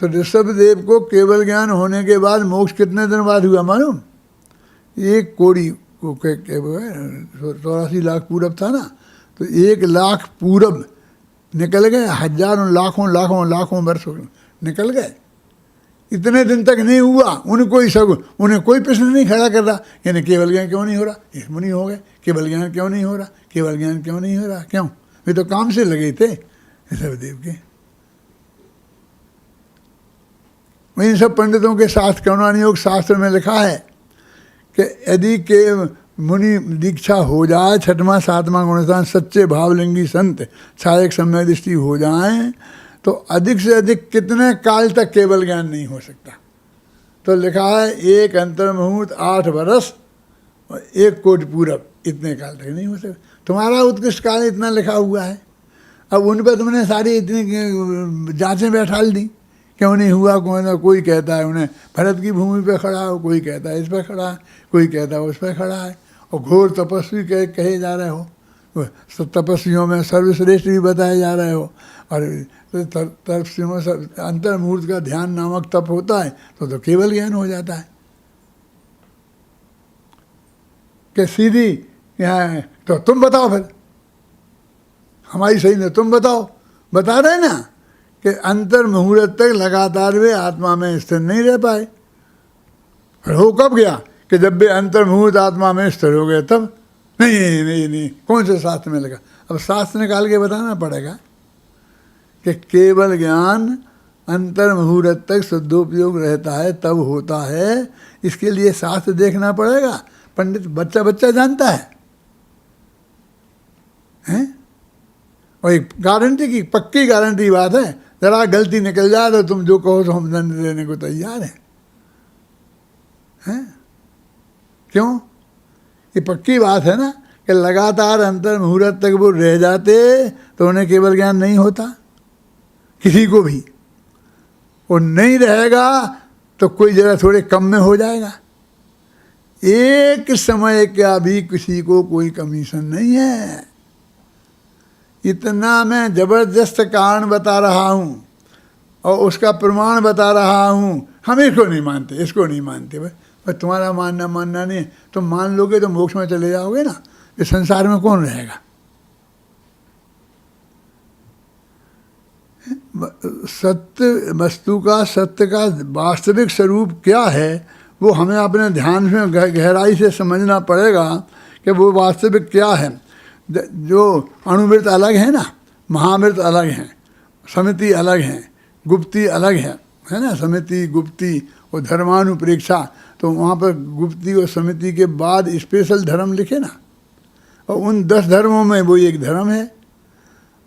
तो ऋषभ देव को केवल ज्ञान होने के बाद मोक्ष कितने दिन बाद हुआ मालूम? 1 कोड़ी को 84 लाख पूरब था ना, तो 1,00,000 पूरब निकल गए, हजारों लाखों लाखों लाखों वर्ष निकल गए, इतने दिन तक नहीं हुआ। उन्हें कोई प्रश्न नहीं खड़ा कर रहा, यानी केवल ज्ञान क्यों नहीं हो रहा, इस मुनि हो गए, केवल ज्ञान क्यों नहीं हो रहा, केवल ज्ञान क्यों नहीं हो रहा, क्यों? वे तो काम से लगे थे ऋषभदेव के। इन सब पंडितों के शास्त्र, करुणानि योग शास्त्र में लिखा है कि यदि के मुनि दीक्षा हो जाए, 6वां 7वां गुणस्थान सच्चे भावलिंगी संत सहायक सम्यक दृष्टि हो जाएं, तो अधिक से अधिक कितने काल तक केवल ज्ञान नहीं हो सकता? तो लिखा है 1 अंतर्मुहूर्त 8 वर्ष और 1 कोटि पूरब, इतने काल तक नहीं हो सकता। तुम्हारा उत्कृष्ट काल इतना लिखा हुआ है, अब उन पर तुमने सारी इतनी जांचें बैठाल दी, क्यों नहीं हुआ? कोई कहता है उन्हें भरत की भूमि पे खड़ा हो, कोई कहता है इस पर खड़ा है, कोई कहता है उस पर खड़ा है, और घोर तपस्वी कहे जा रहे हो, तपस्वियों में सर्वश्रेष्ठ भी बताए जा रहे हो, और तपस्वियों में अंतर्मुहूर्त का ध्यान नामक तप होता है तो केवल ज्ञान हो जाता है। कि सीधी यहाँ तो तुम बताओ, फिर हमारी सही नहीं, तुम बताओ। बता रहे ना कि अंतर मुहूर्त तक लगातार वे आत्मा में स्थिर नहीं रह पाए। फिर हो कब गया कि जब वे अंतर मुहूर्त आत्मा में स्थिर हो गए तब? नहीं, कौन से शास्त्र में लगा? अब शास्त्र निकाल के बताना पड़ेगा कि केवल ज्ञान अंतर मुहूर्त तक शुद्धोपयोग रहता है तब होता है। इसके लिए शास्त्र देखना पड़ेगा। पंडित बच्चा जानता है, हैं? और एक गारंटी की पक्की गारंटी बात है, जरा गलती निकल जाए तो तुम जो कहो तो हम दंड देने को तैयार हैं? क्यों? ये पक्की बात है ना कि लगातार अंतर मुहूर्त तक वो रह जाते तो उन्हें केवल ज्ञान नहीं होता किसी को भी। वो नहीं रहेगा तो कोई जरा थोड़े कम में हो जाएगा। एक समय का भी किसी को कोई कमीशन नहीं है। इतना मैं जबरदस्त कारण बता रहा हूँ और उसका प्रमाण बता रहा हूँ। हम इसको नहीं मानते, इसको नहीं मानते भाई, पर तुम्हारा मानना नहीं है। तुम मान लोगे तो मोक्ष में चले जाओगे ना, इस संसार में कौन रहेगा? सत्य वस्तु का, सत्य का वास्तविक स्वरूप क्या है वो हमें अपने ध्यान में गहराई से समझना पड़ेगा कि वो वास्तविक क्या है। जो अणुमृत अलग है ना, महामृत अलग हैं, समिति अलग हैं, गुप्ती अलग है ना। समिति गुप्ती और धर्मानुप्रेक्षा, तो वहाँ पर गुप्ती और समिति के बाद स्पेशल धर्म लिखे ना, और उन 10 धर्मों में वो एक धर्म है।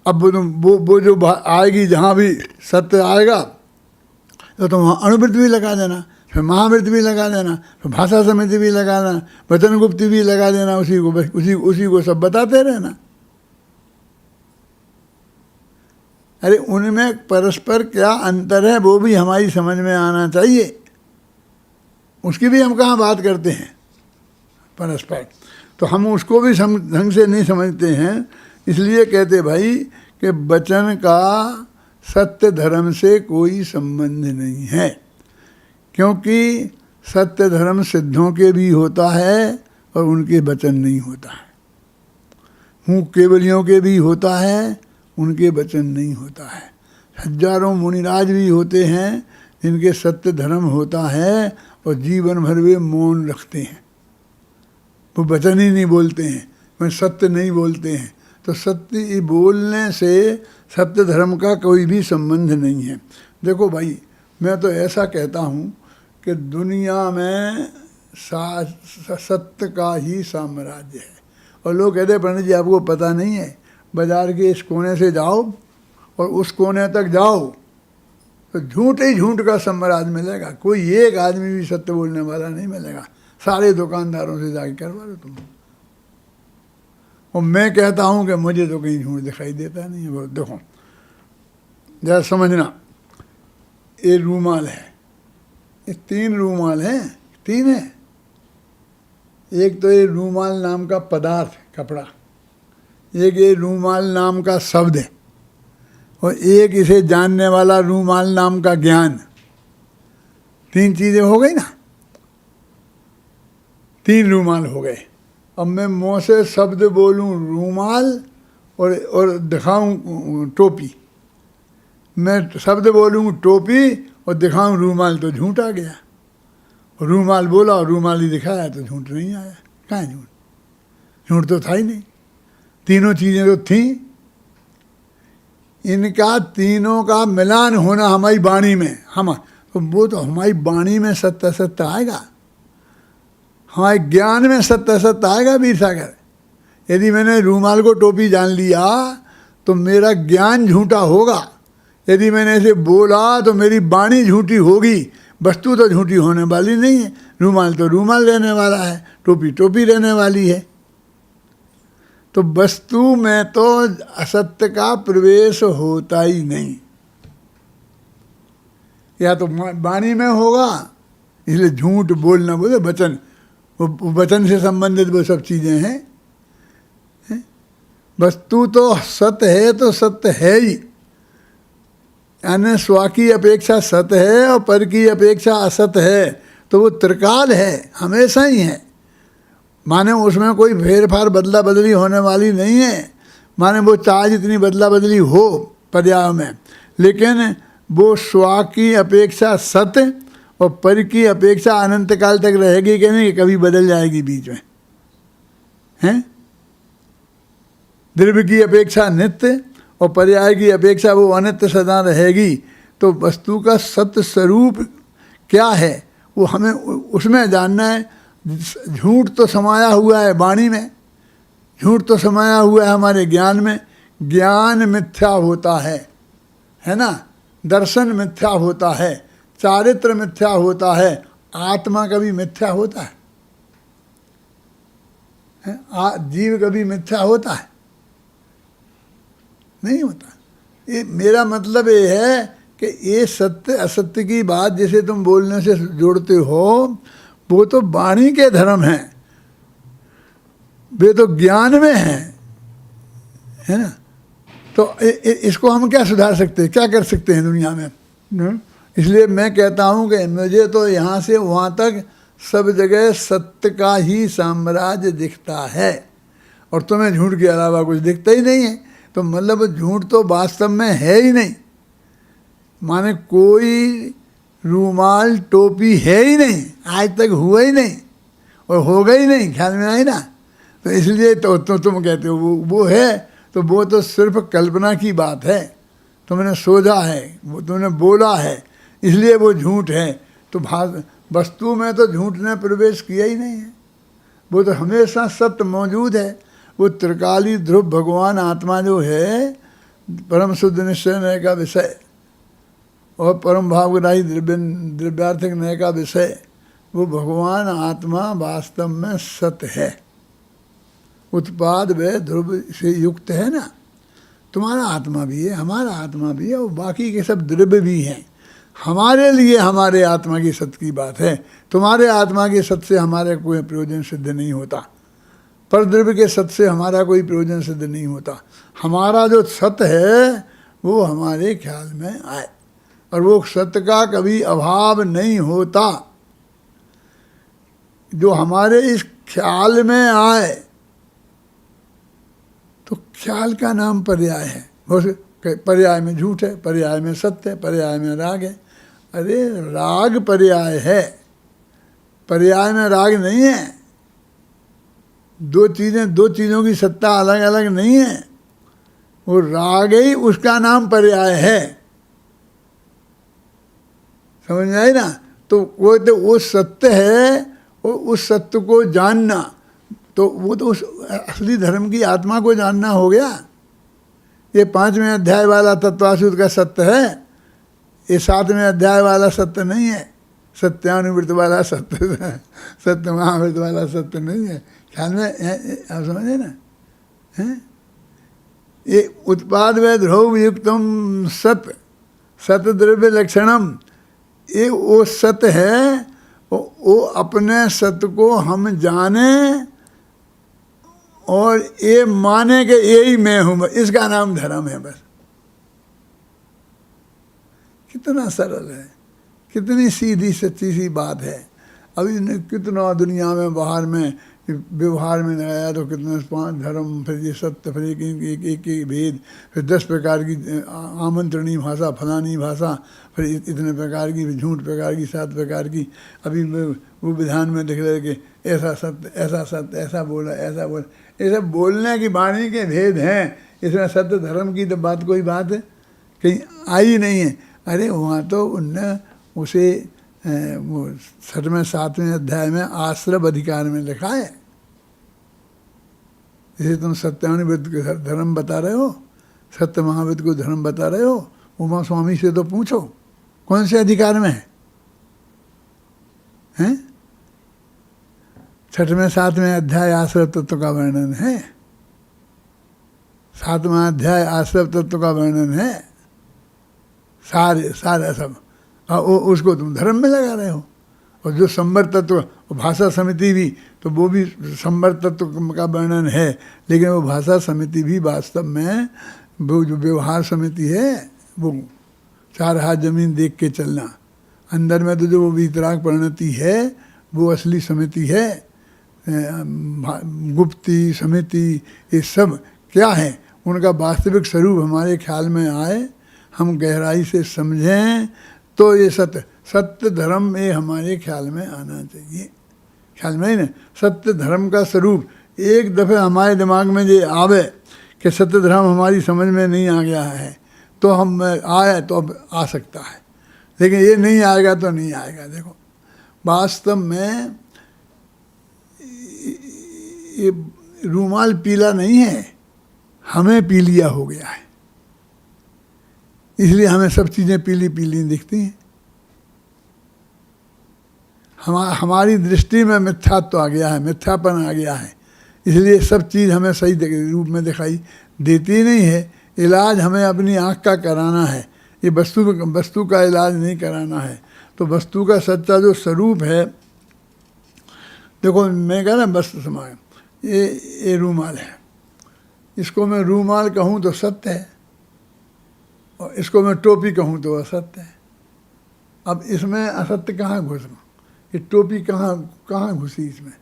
अब वो जो आएगी, जहाँ भी सत्य आएगा तो वहाँ अणुवृत्त भी लगा देना, फिर महावृत्त भी लगा देना, फिर भाषा समिति भी लगा देना, वचन गुप्ती भी लगा देना, उसी को सब बताते रहना। अरे उनमें परस्पर क्या अंतर है वो भी हमारी समझ में आना चाहिए। उसकी भी हम कहाँ बात करते हैं परस्पर, तो हम उसको भी ढंग से नहीं समझते हैं। इसलिए कहते भाई कि वचन का सत्य धर्म से कोई संबंध नहीं है, क्योंकि सत्य धर्म सिद्धों के भी होता है और उनके वचन नहीं होता है। मुँह केवलियों के भी होता है, उनके वचन नहीं होता है। हजारों मुनिराज भी होते हैं जिनके सत्य धर्म होता है और जीवन भर वे मौन रखते हैं, वो वचन ही नहीं बोलते हैं, वे सत्य नहीं बोलते हैं। तो सत्य बोलने से सत्य धर्म का कोई भी संबंध नहीं है। देखो भाई, मैं तो ऐसा कहता हूँ कि दुनिया में सत्य का ही साम्राज्य है। और लोग कहते हैं पंडित जी आपको पता नहीं है, बाजार के इस कोने से जाओ और उस कोने तक जाओ तो झूठ ही झूठ का साम्राज्य मिलेगा। कोई एक आदमी भी सत्य बोलने वाला नहीं मिलेगा। सारे दुकानदारों से जाके करवा लो तुम। और मैं कहता हूँ कि मुझे तो कहीं झूठ दिखाई देता नहीं है। वो देखो जरा समझना, ये रूमाल है, ये 3 रूमाल हैं, 3 है। एक तो ये रूमाल नाम का पदार्थ कपड़ा, एक ये रूमाल नाम का शब्द है, और एक इसे जानने वाला रूमाल नाम का ज्ञान। 3 चीज़ें हो गई ना, 3 रूमाल हो गए। अब मैं मुँह से शब्द बोलूं रूमाल और दिखाऊं टोपी, मैं शब्द बोलूँ टोपी और दिखाऊं रूमाल, तो झूठ आ गया। रूमाल बोला और रूमाल ही दिखाया तो झूठ नहीं आया। कहाँ झूठ? झूठ तो था ही नहीं, तीनों चीज़ें तो थीं। इनका तीनों का मिलान होना हमारी वाणी में, हम तो वो तो हमारी वाणी में सत्य सत्य आएगा, हमारे ज्ञान में सत्य सत्य आएगा। वीर सागर, यदि मैंने रूमाल को टोपी जान लिया तो मेरा ज्ञान झूठा होगा, यदि मैंने ऐसे बोला तो मेरी वाणी झूठी होगी। वस्तु तो झूठी होने वाली नहीं है, रूमाल तो रूमाल रहने वाला है, टोपी टोपी रहने वाली है। तो वस्तु में तो असत्य का प्रवेश होता ही नहीं, या तो वाणी में होगा, इसलिए झूठ बोलना बोले वचन, वो वचन से संबंधित वो सब चीज़ें हैं। वस्तु तो सत्य है तो सत्य है ही, यानी स्व की अपेक्षा सत्य है और पर की अपेक्षा असत्य है, तो वो त्रिकाल है, हमेशा ही है। माने उसमें कोई फेरफार बदला बदली होने वाली नहीं है, माने वो चाहे जितनी बदला बदली हो पर्याय में, लेकिन वो स्व की अपेक्षा सत्य और पर की अपेक्षा अनंत काल तक रहेगी कि नहीं, कभी बदल जाएगी बीच में, हैं? द्रव्य की अपेक्षा नित्य और पर्याय की अपेक्षा वो अनित्य सदा रहेगी। तो वस्तु का सत्य स्वरूप क्या है वो हमें उसमें जानना है। झूठ तो समाया हुआ है वाणी में, झूठ तो समाया हुआ है हमारे ज्ञान में। ज्ञान मिथ्या होता है ना, दर्शन मिथ्या होता है, चारित्र मिथ्या होता है, आत्मा कभी मिथ्या होता है? जीव कभी मिथ्या होता है? नहीं होता। ये मेरा मतलब ये है कि ये सत्य असत्य की बात जैसे तुम बोलने से जोड़ते हो, वो तो वाणी के धर्म हैं, वे तो ज्ञान में हैं, है ना। तो इसको हम क्या सुधार सकते हैं, क्या कर सकते हैं दुनिया में? इसलिए मैं कहता हूँ कि मुझे तो यहाँ से वहाँ तक सब जगह सत्य का ही साम्राज्य दिखता है और तुम्हें झूठ के अलावा कुछ दिखता ही नहीं है। तो मतलब झूठ तो वास्तव में है ही नहीं, माने कोई रूमाल टोपी है ही नहीं, आज तक हुआ ही नहीं और होगा ही नहीं, ख्याल में आई ना। तो इसलिए तो तुम कहते हो वो है, तो वो तो सिर्फ कल्पना की बात है, तुमने सोचा है, वो तुमने बोला है, इसलिए वो झूठ है। तो वस्तु में तो झूठ ने प्रवेश किया ही नहीं है, वो तो हमेशा सत्य मौजूद है। वो त्रिकाली ध्रुव भगवान आत्मा जो है, परम शुद्ध निश्चय नय का विषय और परम भावग्राही द्रव्यार्थिक नय का विषय, वो भगवान आत्मा वास्तव में सत्य है, उत्पाद व ध्रुव से युक्त है ना। तुम्हारा आत्मा भी है, हमारा आत्मा भी है और बाकी के सब द्रव्य भी हैं। हमारे लिए हमारे आत्मा की सत्य की बात है, तुम्हारे आत्मा के सत्य से हमारे कोई प्रयोजन सिद्ध नहीं होता, पर द्रव्य के सत्य से हमारा कोई प्रयोजन सिद्ध नहीं होता। हमारा जो सत्य है वो हमारे ख्याल में आए और वो सत्य का कभी अभाव नहीं होता। जो हमारे इस ख्याल में आए तो ख्याल का नाम पर्याय है। पर्याय में झूठ है, पर्याय में सत्य है, पर्याय में राग है। अरे राग पर्याय है, पर्याय में राग नहीं है। दो चीज़ों की सत्ता अलग अलग नहीं है, वो राग ही उसका नाम पर्याय है, समझ में आई ना। तो वो तो वो सत्य है, वो उस सत्य को जानना, तो वो तो उस असली धर्म की आत्मा को जानना हो गया। ये 5वें अध्याय वाला तत्वासुद का सत्य है, ये 7वें अध्याय वाला सत्य नहीं है, सत्यानुवृत्त वाला सत्य, सत्य महावृत्त वाला सत्य नहीं है। ख्याल में आप समझे ना, हैं? ये उत्पाद व ध्रुव युक्तम सत्य सत्य द्रव्य लक्षणम, ये वो सत्य है, वो अपने सत्य को हम जाने और ये माने कि यही मैं हूँ, इसका नाम धर्म है। बस कितना सरल है, कितनी सीधी सच्ची सी बात है। अभी कितना दुनिया में बाहर में व्यवहार में लगाया तो कितने 5 धर्म, फिर ये सत्य, फिर एक भेद, फिर 10 प्रकार की आमंत्रणी भाषा, फलानी भाषा, फिर इतने प्रकार की, झूठ प्रकार की, 7 प्रकार की। अभी वो विधान में दिख रहे कि ऐसा सत्य, ऐसा बोला, ऐसा बोला। ये सब बोलने की वाणी के भेद हैं, इसमें सत्य धर्म की तो बात कोई बात कहीं आई नहीं है। अरे वहाँ तो उनने उसे वो 6वें 7वें अध्याय में आश्रव अधिकार में लिखा है। जैसे तुम सत्यानुवृत्त को धर्म बता रहे हो, सत्य महावृत्त को धर्म बता रहे हो, उमा स्वामी से तो पूछो कौन से अधिकार में है? 6वें 7वें अध्याय आश्रव तत्व का वर्णन है, 7वां अध्याय आश्रव तत्व का वर्णन है, सारे सब। और उसको तुम धर्म में लगा रहे हो। और जो संवर तत्व, भाषा समिति भी, तो वो भी संवर तत्व का वर्णन है, लेकिन वो भाषा समिति भी वास्तव में वो जो व्यवहार समिति है, वो 4 हाथ जमीन देख के चलना, अंदर में तो जो वो वीतराग परिणति है वो असली समिति है। गुप्ती समिति ये सब क्या है, उनका वास्तविक स्वरूप हमारे ख्याल में आए, हम गहराई से समझें, तो ये सत्य धर्म ये हमारे ख्याल में आना चाहिए। ख्याल में ही ना, सत्य धर्म का स्वरूप एक दफ़े हमारे दिमाग में ये आवे कि सत्य धर्म हमारी समझ में नहीं आ गया है, तो हम आए तो अब आ सकता है, लेकिन ये नहीं आएगा तो नहीं आएगा। देखो वास्तव में ये रूमाल पीला नहीं है, हमें पीलिया हो गया है, इसलिए हमें सब चीज़ें पीली पीली दिखती हैं। हमारी दृष्टि में मिथ्यात्व आ गया है, मिथ्यापन आ गया है, इसलिए सब चीज़ हमें सही रूप में दिखाई देती नहीं है। इलाज हमें अपनी आँख का कराना है, ये वस्तु का इलाज नहीं कराना है। तो वस्तु का सच्चा जो स्वरूप है, देखो मैं कह रहा वस्तु समाज, ये रूमाल है, इसको मैं रूमाल कहूँ तो सत्य है, और इसको मैं टोपी कहूँ तो असत्य है। अब इसमें असत्य कहाँ घुसा? ये टोपी कहाँ घुसी? इसमें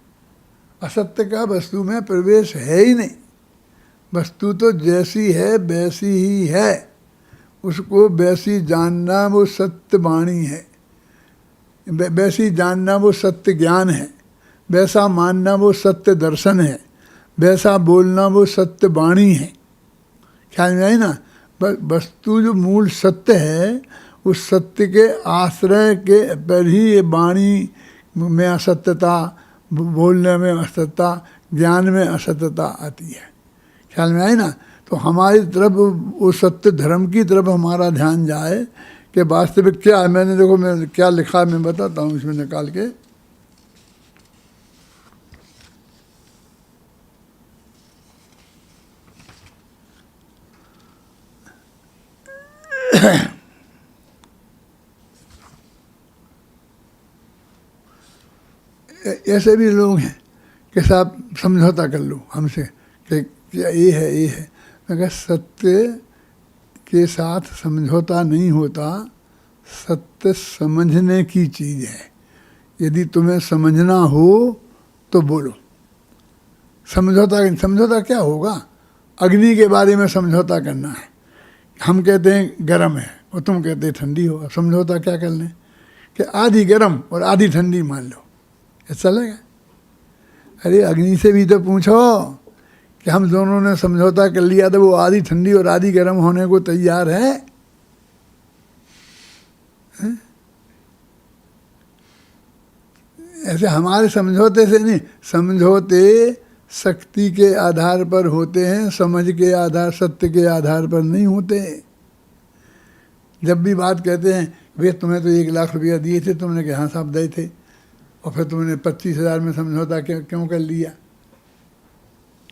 असत्य का वस्तु में प्रवेश है ही नहीं। वस्तु तो जैसी है वैसी ही है, उसको वैसी जानना वो सत्य वाणी है, वैसी जानना वो सत्य ज्ञान है, वैसा मानना वो सत्य दर्शन है, वैसा बोलना वो सत्य वाणी है। ख्याल में आई ना? वस्तु जो मूल सत्य है, उस सत्य के आश्रय के पर ही ये वाणी में असत्यता, बोलने में असत्यता, ज्ञान में असत्यता आती है। ख्याल में आई ना? तो हमारी तरफ वो सत्य धर्म की तरफ हमारा ध्यान जाए कि वास्तविक क्या है। मैंने देखो मैं क्या लिखा है, मैं बताता हूँ इसमें निकाल के। ऐसे भी लोग हैं कि साहब समझौता कर लो हमसे कि क्या ये है। मगर सत्य के साथ समझौता नहीं होता, सत्य समझने की चीज़ है। यदि तुम्हें समझना हो तो बोलो। समझौता क्या होगा? अग्नि के बारे में समझौता करना है। हम कहते हैं गर्म है और तुम कहते हैं ठंडी हो। समझौता क्या कर लें कि आधी गर्म और आधी ठंडी मान लो, ये चलेगा? अरे अग्नि से भी तो पूछो कि हम दोनों ने समझौता कर लिया तो वो आधी ठंडी और आधी गर्म होने को तैयार है? ऐसे हमारे समझौते से नहीं, समझौते शक्ति के आधार पर होते हैं, समझ के आधार, सत्य के आधार पर नहीं होते। जब भी बात कहते हैं भैया तुम्हें तो 1 लाख रुपया दिए थे, तुमने कहा हाँ साहब दिए थे, और फिर तुमने 25,000 में समझौता क्यों कर लिया?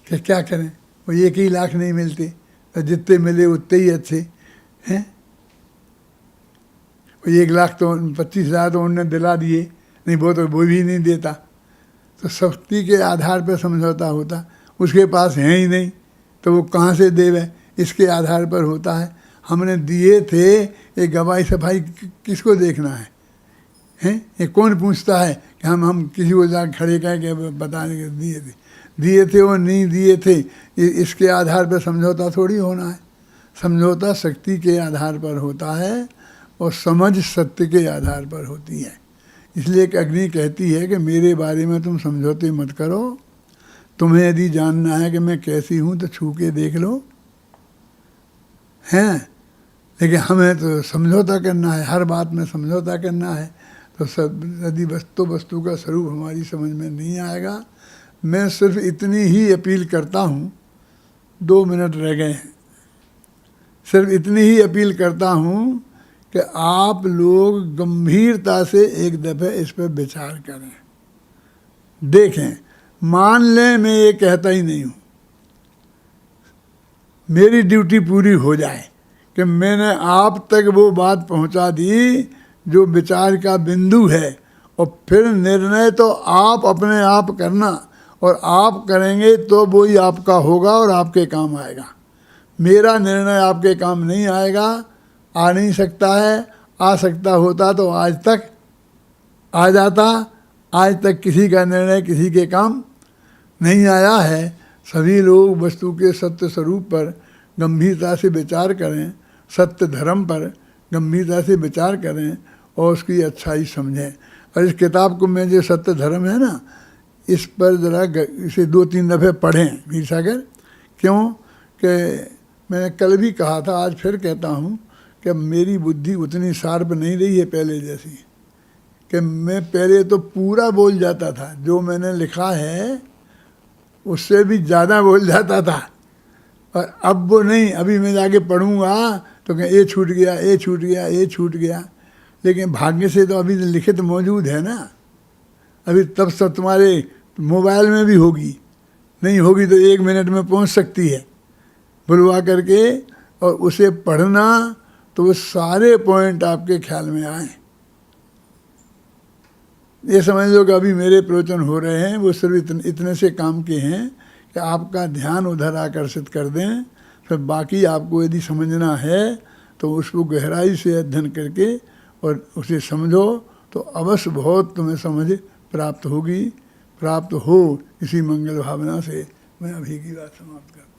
कि क्या करें, वो 1 ही लाख नहीं मिलते, तो जितने मिले उतने ही अच्छे हैं। वो 1 लाख तो 25,000 तो उनने दिला दिए, नहीं वो भी नहीं देता। तो शक्ति के आधार पर समझौता होता, उसके पास है ही नहीं तो वो कहाँ से देवे, इसके आधार पर होता है। हमने दिए थे, ये गवाही सफाई किसको देखना है? हैं? ये कौन पूछता है कि हम किसी को जा खड़े कह के बताने के दिए थे वो नहीं दिए थे, इसके आधार पर समझौता थोड़ी होना है। समझौता शक्ति के आधार पर होता है और समझ सत्य के आधार पर होती है। इसलिए कि अग्नि कहती है कि मेरे बारे में तुम समझौते मत करो, तुम्हें यदि जानना है कि मैं कैसी हूँ तो छू के देख लो, हैं। लेकिन हमें तो समझौता करना है, हर बात में समझौता करना है, तो सब यदि वस्तु का स्वरूप हमारी समझ में नहीं आएगा। मैं सिर्फ इतनी ही अपील करता हूँ, 2 मिनट रह गए हैं, सिर्फ इतनी ही अपील करता हूँ कि आप लोग गंभीरता से एक दफ़े इस पर विचार करें, देखें। मान लें मैं ये कहता ही नहीं हूँ, मेरी ड्यूटी पूरी हो जाए कि मैंने आप तक वो बात पहुँचा दी जो विचार का बिंदु है, और फिर निर्णय तो आप अपने आप करना, और आप करेंगे तो वही आपका होगा और आपके काम आएगा। मेरा निर्णय आपके काम नहीं आएगा, आ नहीं सकता है। आ सकता होता तो आज तक आ जाता। आज तक किसी का निर्णय किसी के काम नहीं आया है। सभी लोग वस्तु के सत्य स्वरूप पर गंभीरता से विचार करें, सत्य धर्म पर गंभीरता से विचार करें और उसकी अच्छाई समझें। और इस किताब को में जो सत्य धर्म है ना, इस पर ज़रा इसे 2-3 दफ़े पढ़ें वीर सागर। क्यों कि मैंने कल भी कहा था, आज फिर कहता हूँ कि मेरी बुद्धि उतनी शार्प नहीं रही है पहले जैसी, कि मैं पहले तो पूरा बोल जाता था, जो मैंने लिखा है उससे भी ज़्यादा बोल जाता था, और अब वो नहीं। अभी मैं जाके पढ़ूँगा तो कहीं ये छूट गया, ये छूट गया, ये छूट गया। लेकिन भाग्य से तो अभी लिखित मौजूद है ना, अभी तब सब तुम्हारे मोबाइल में भी होगी, नहीं होगी तो 1 मिनट में पहुंच सकती है बुलवा करके, और उसे पढ़ना तो वो सारे पॉइंट आपके ख्याल में आए। ये समझ लो कि अभी मेरे प्रवचन हो रहे हैं वो सिर्फ इतने से काम के हैं कि आपका ध्यान उधर आकर्षित कर दें। फिर बाकी आपको यदि समझना है तो उसको गहराई से अध्ययन करके और उसे समझो, तो अवश्य बहुत तुम्हें समझ प्राप्त होगी, प्राप्त हो। इसी मंगल भावना से मैं अभी की बात समाप्त करता हूँ।